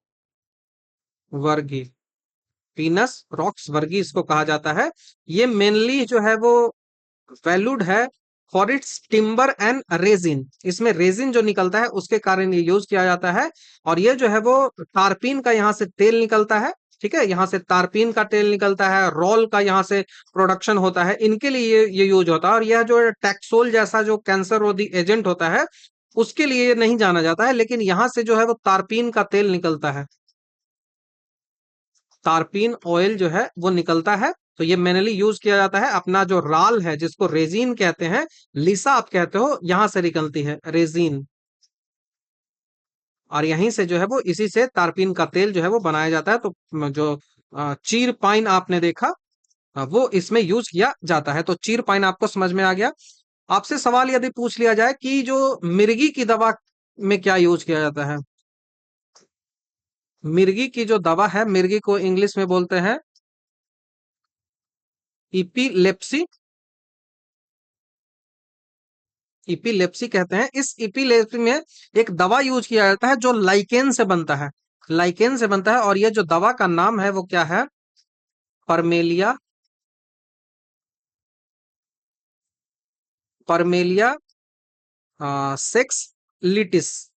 वर्गी। पीनस रॉक्स वर्गी इसको कहा जाता है। ये मेनली जो है वो वैल्यूड है for its timber and resin. इसमें रेजिन जो निकलता है उसके कारण ये यूज किया जाता है। और ये जो है वो टारपीन का यहाँ से तेल निकलता है। ठीक है, यहाँ से तारपीन का तेल निकलता है, रोल का यहाँ से प्रोडक्शन होता है, इनके लिए ये यूज होता है। और यह जो टैक्सोल जैसा जो कैंसर रोधी एजेंट होता है उसके लिए ये नहीं जाना जाता है, लेकिन यहाँ से जो है वो तारपीन का तेल निकलता है, तारपीन ऑयल जो है वो निकलता है। तो ये मेनली यूज किया जाता है। अपना जो राल है जिसको रेजिन कहते हैं, लिसा आप कहते हो, यहां से निकलती है रेजिन। और यहीं से जो है वो इसी से तारपीन का तेल जो है वो बनाया जाता है। तो जो चीर पाइन आपने देखा, वो इसमें यूज किया जाता है। तो चीर पाइन आपको समझ में आ गया। आपसे सवाल यदि पूछ लिया जाए कि जो मिर्गी की दवा में क्या यूज किया जाता है, मिर्गी की जो दवा है, मिर्गी को इंग्लिश में बोलते हैं इपीलेप्सी, इपीलेप्सी कहते हैं। इस इपीलेप्सी में एक दवा यूज किया जाता है जो लाइकेन से बनता है, लाइकेन से बनता है। और ये जो दवा का नाम है वो क्या है, परमेलिया, परमेलिया सेक्स लिटिस,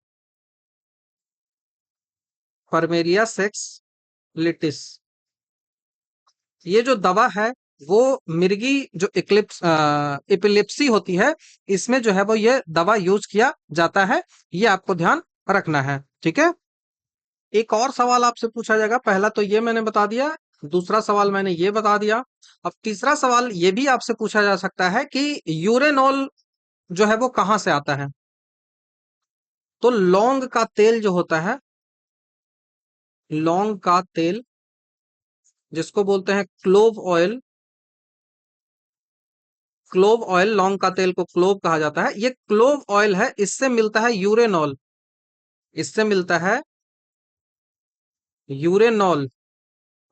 परमेलिया सेक्स लिटिस। ये जो दवा है वो मिर्गी जो इक्लिप्स एपिलेप्सी होती है, इसमें जो है वो ये दवा यूज किया जाता है। ये आपको ध्यान रखना है। ठीक है, एक और सवाल आपसे पूछा जाएगा। पहला तो ये मैंने बता दिया, दूसरा सवाल मैंने ये बता दिया। अब तीसरा सवाल ये भी आपसे पूछा जा सकता है कि यूरेनॉल जो है वो कहाँ से आता है। तो लौंग का तेल जो होता है, लौंग का तेल जिसको बोलते हैं क्लोव ऑयल, क्लोव ऑयल, लौंग का तेल को क्लोव कहा जाता है। ये क्लोव ऑयल है, इससे मिलता है यूरेनॉल, इससे मिलता है यूरेनॉल।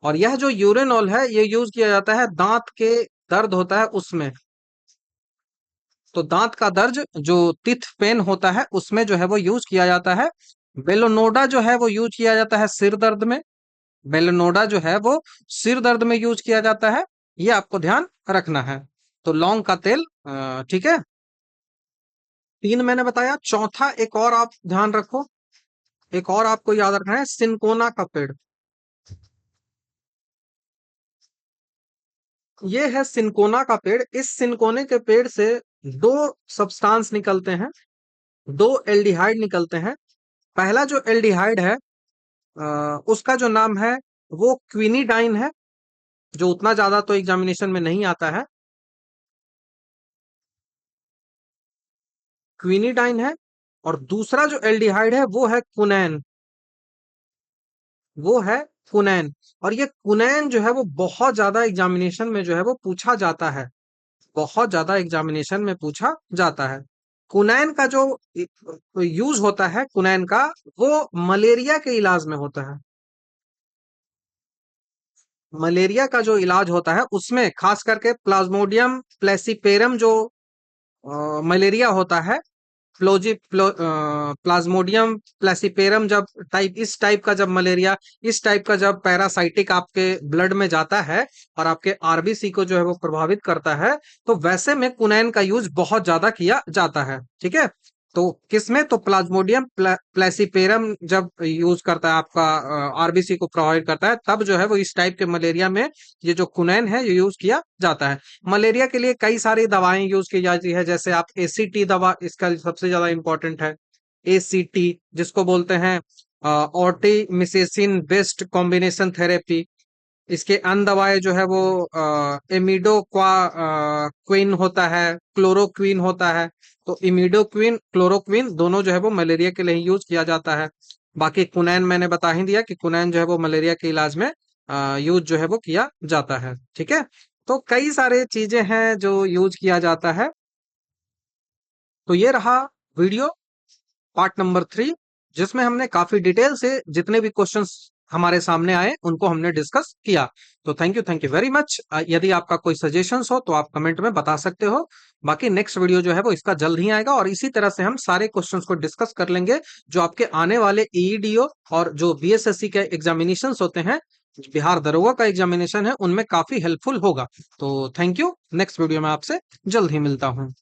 और यह जो यूरेनॉल है ये यूज किया जाता है दांत के दर्द होता है उसमें। तो दांत का दर्द जो टीथ पेन होता है उसमें जो है वो यूज किया जाता है। बेलोनोडा जो है वो यूज किया जाता है सिर दर्द में, बेलोनोडा जो है वो सिर दर्द में यूज किया जाता है। ये आपको ध्यान रखना है। तो लौंग का तेल, ठीक है, तीन मैंने बताया। चौथा एक और आप ध्यान रखो, एक और आपको याद रखना है, सिनकोना का पेड़। ये है सिनकोना का पेड़। इस सिनकोने के पेड़ से दो सब्सटेंस निकलते हैं, दो एल्डिहाइड निकलते हैं। पहला जो एल्डिहाइड है उसका जो नाम है वो क्विनीडाइन है, जो उतना ज्यादा तो एग्जामिनेशन में नहीं आता है, क्विनीडाइन है। और दूसरा जो एल्डिहाइड है वो है कुनैन, वो है कुनैन। और ये कुनैन जो है वो बहुत ज्यादा एग्जामिनेशन में जो है वो पूछा जाता है, बहुत ज्यादा एग्जामिनेशन में पूछा जाता है। कुनैन का जो यूज होता है, कुनैन का, वो मलेरिया के इलाज में होता है। मलेरिया का जो इलाज होता है उसमें खास करके प्लाज्मोडियम प्लेसिपेरम जो मलेरिया होता है, प्लाज्मोडियम प्लेसिपेरम जब टाइप, इस टाइप का जब मलेरिया, इस टाइप का जब पैरासाइटिक आपके ब्लड में जाता है और आपके आरबीसी को जो है वो प्रभावित करता है, तो वैसे में कुनैन का यूज बहुत ज्यादा किया जाता है। ठीक है, तो किसमें, तो प्लाज्मोडियम प्लेसिपेरम जब यूज करता है आपका, आरबीसी को प्रभावित करता है, तब जो है वो इस टाइप के मलेरिया में ये जो कुनैन है ये यूज किया जाता है। मलेरिया के लिए कई सारी दवाएं यूज की जाती है, जैसे आप एसीटी दवा, इसका सबसे ज्यादा इंपॉर्टेंट है एसीटी, जिसको बोलते हैं ऑर्टिमिसेसिन बेस्ड कॉम्बिनेशन थेरेपी, इसके अन्य दवाएं जो है वो इमिडोक्वा क्विन होता है, क्लोरोक्विन होता है। तो इमिडोक्विन क्लोरोक्विन दोनों जो है वो मलेरिया के लिए यूज किया जाता है। बाकी कुनैन मैंने बता ही दिया कि कुनैन जो है वो मलेरिया के इलाज में यूज जो है वो किया जाता है। ठीक है, तो कई सारे चीजें हैं जो यूज किया जाता है। तो ये रहा वीडियो पार्ट नंबर 3, जिसमें हमने काफी डिटेल से जितने भी क्वेश्चंस हमारे सामने आए उनको हमने डिस्कस किया। तो थैंक यू वेरी मच। यदि आपका कोई सजेशंस हो तो आप कमेंट में बता सकते हो। बाकी नेक्स्ट वीडियो जो है वो इसका जल्द ही आएगा, और इसी तरह से हम सारे क्वेश्चंस को डिस्कस कर लेंगे जो आपके आने वाले ईईडीओ और जो बीएसएससी के एग्जामिनेशन होते हैं, बिहार दरोगा का एग्जामिनेशन है, उनमें काफी हेल्पफुल होगा। तो थैंक यू, नेक्स्ट वीडियो में आपसे जल्द ही मिलता हूँ।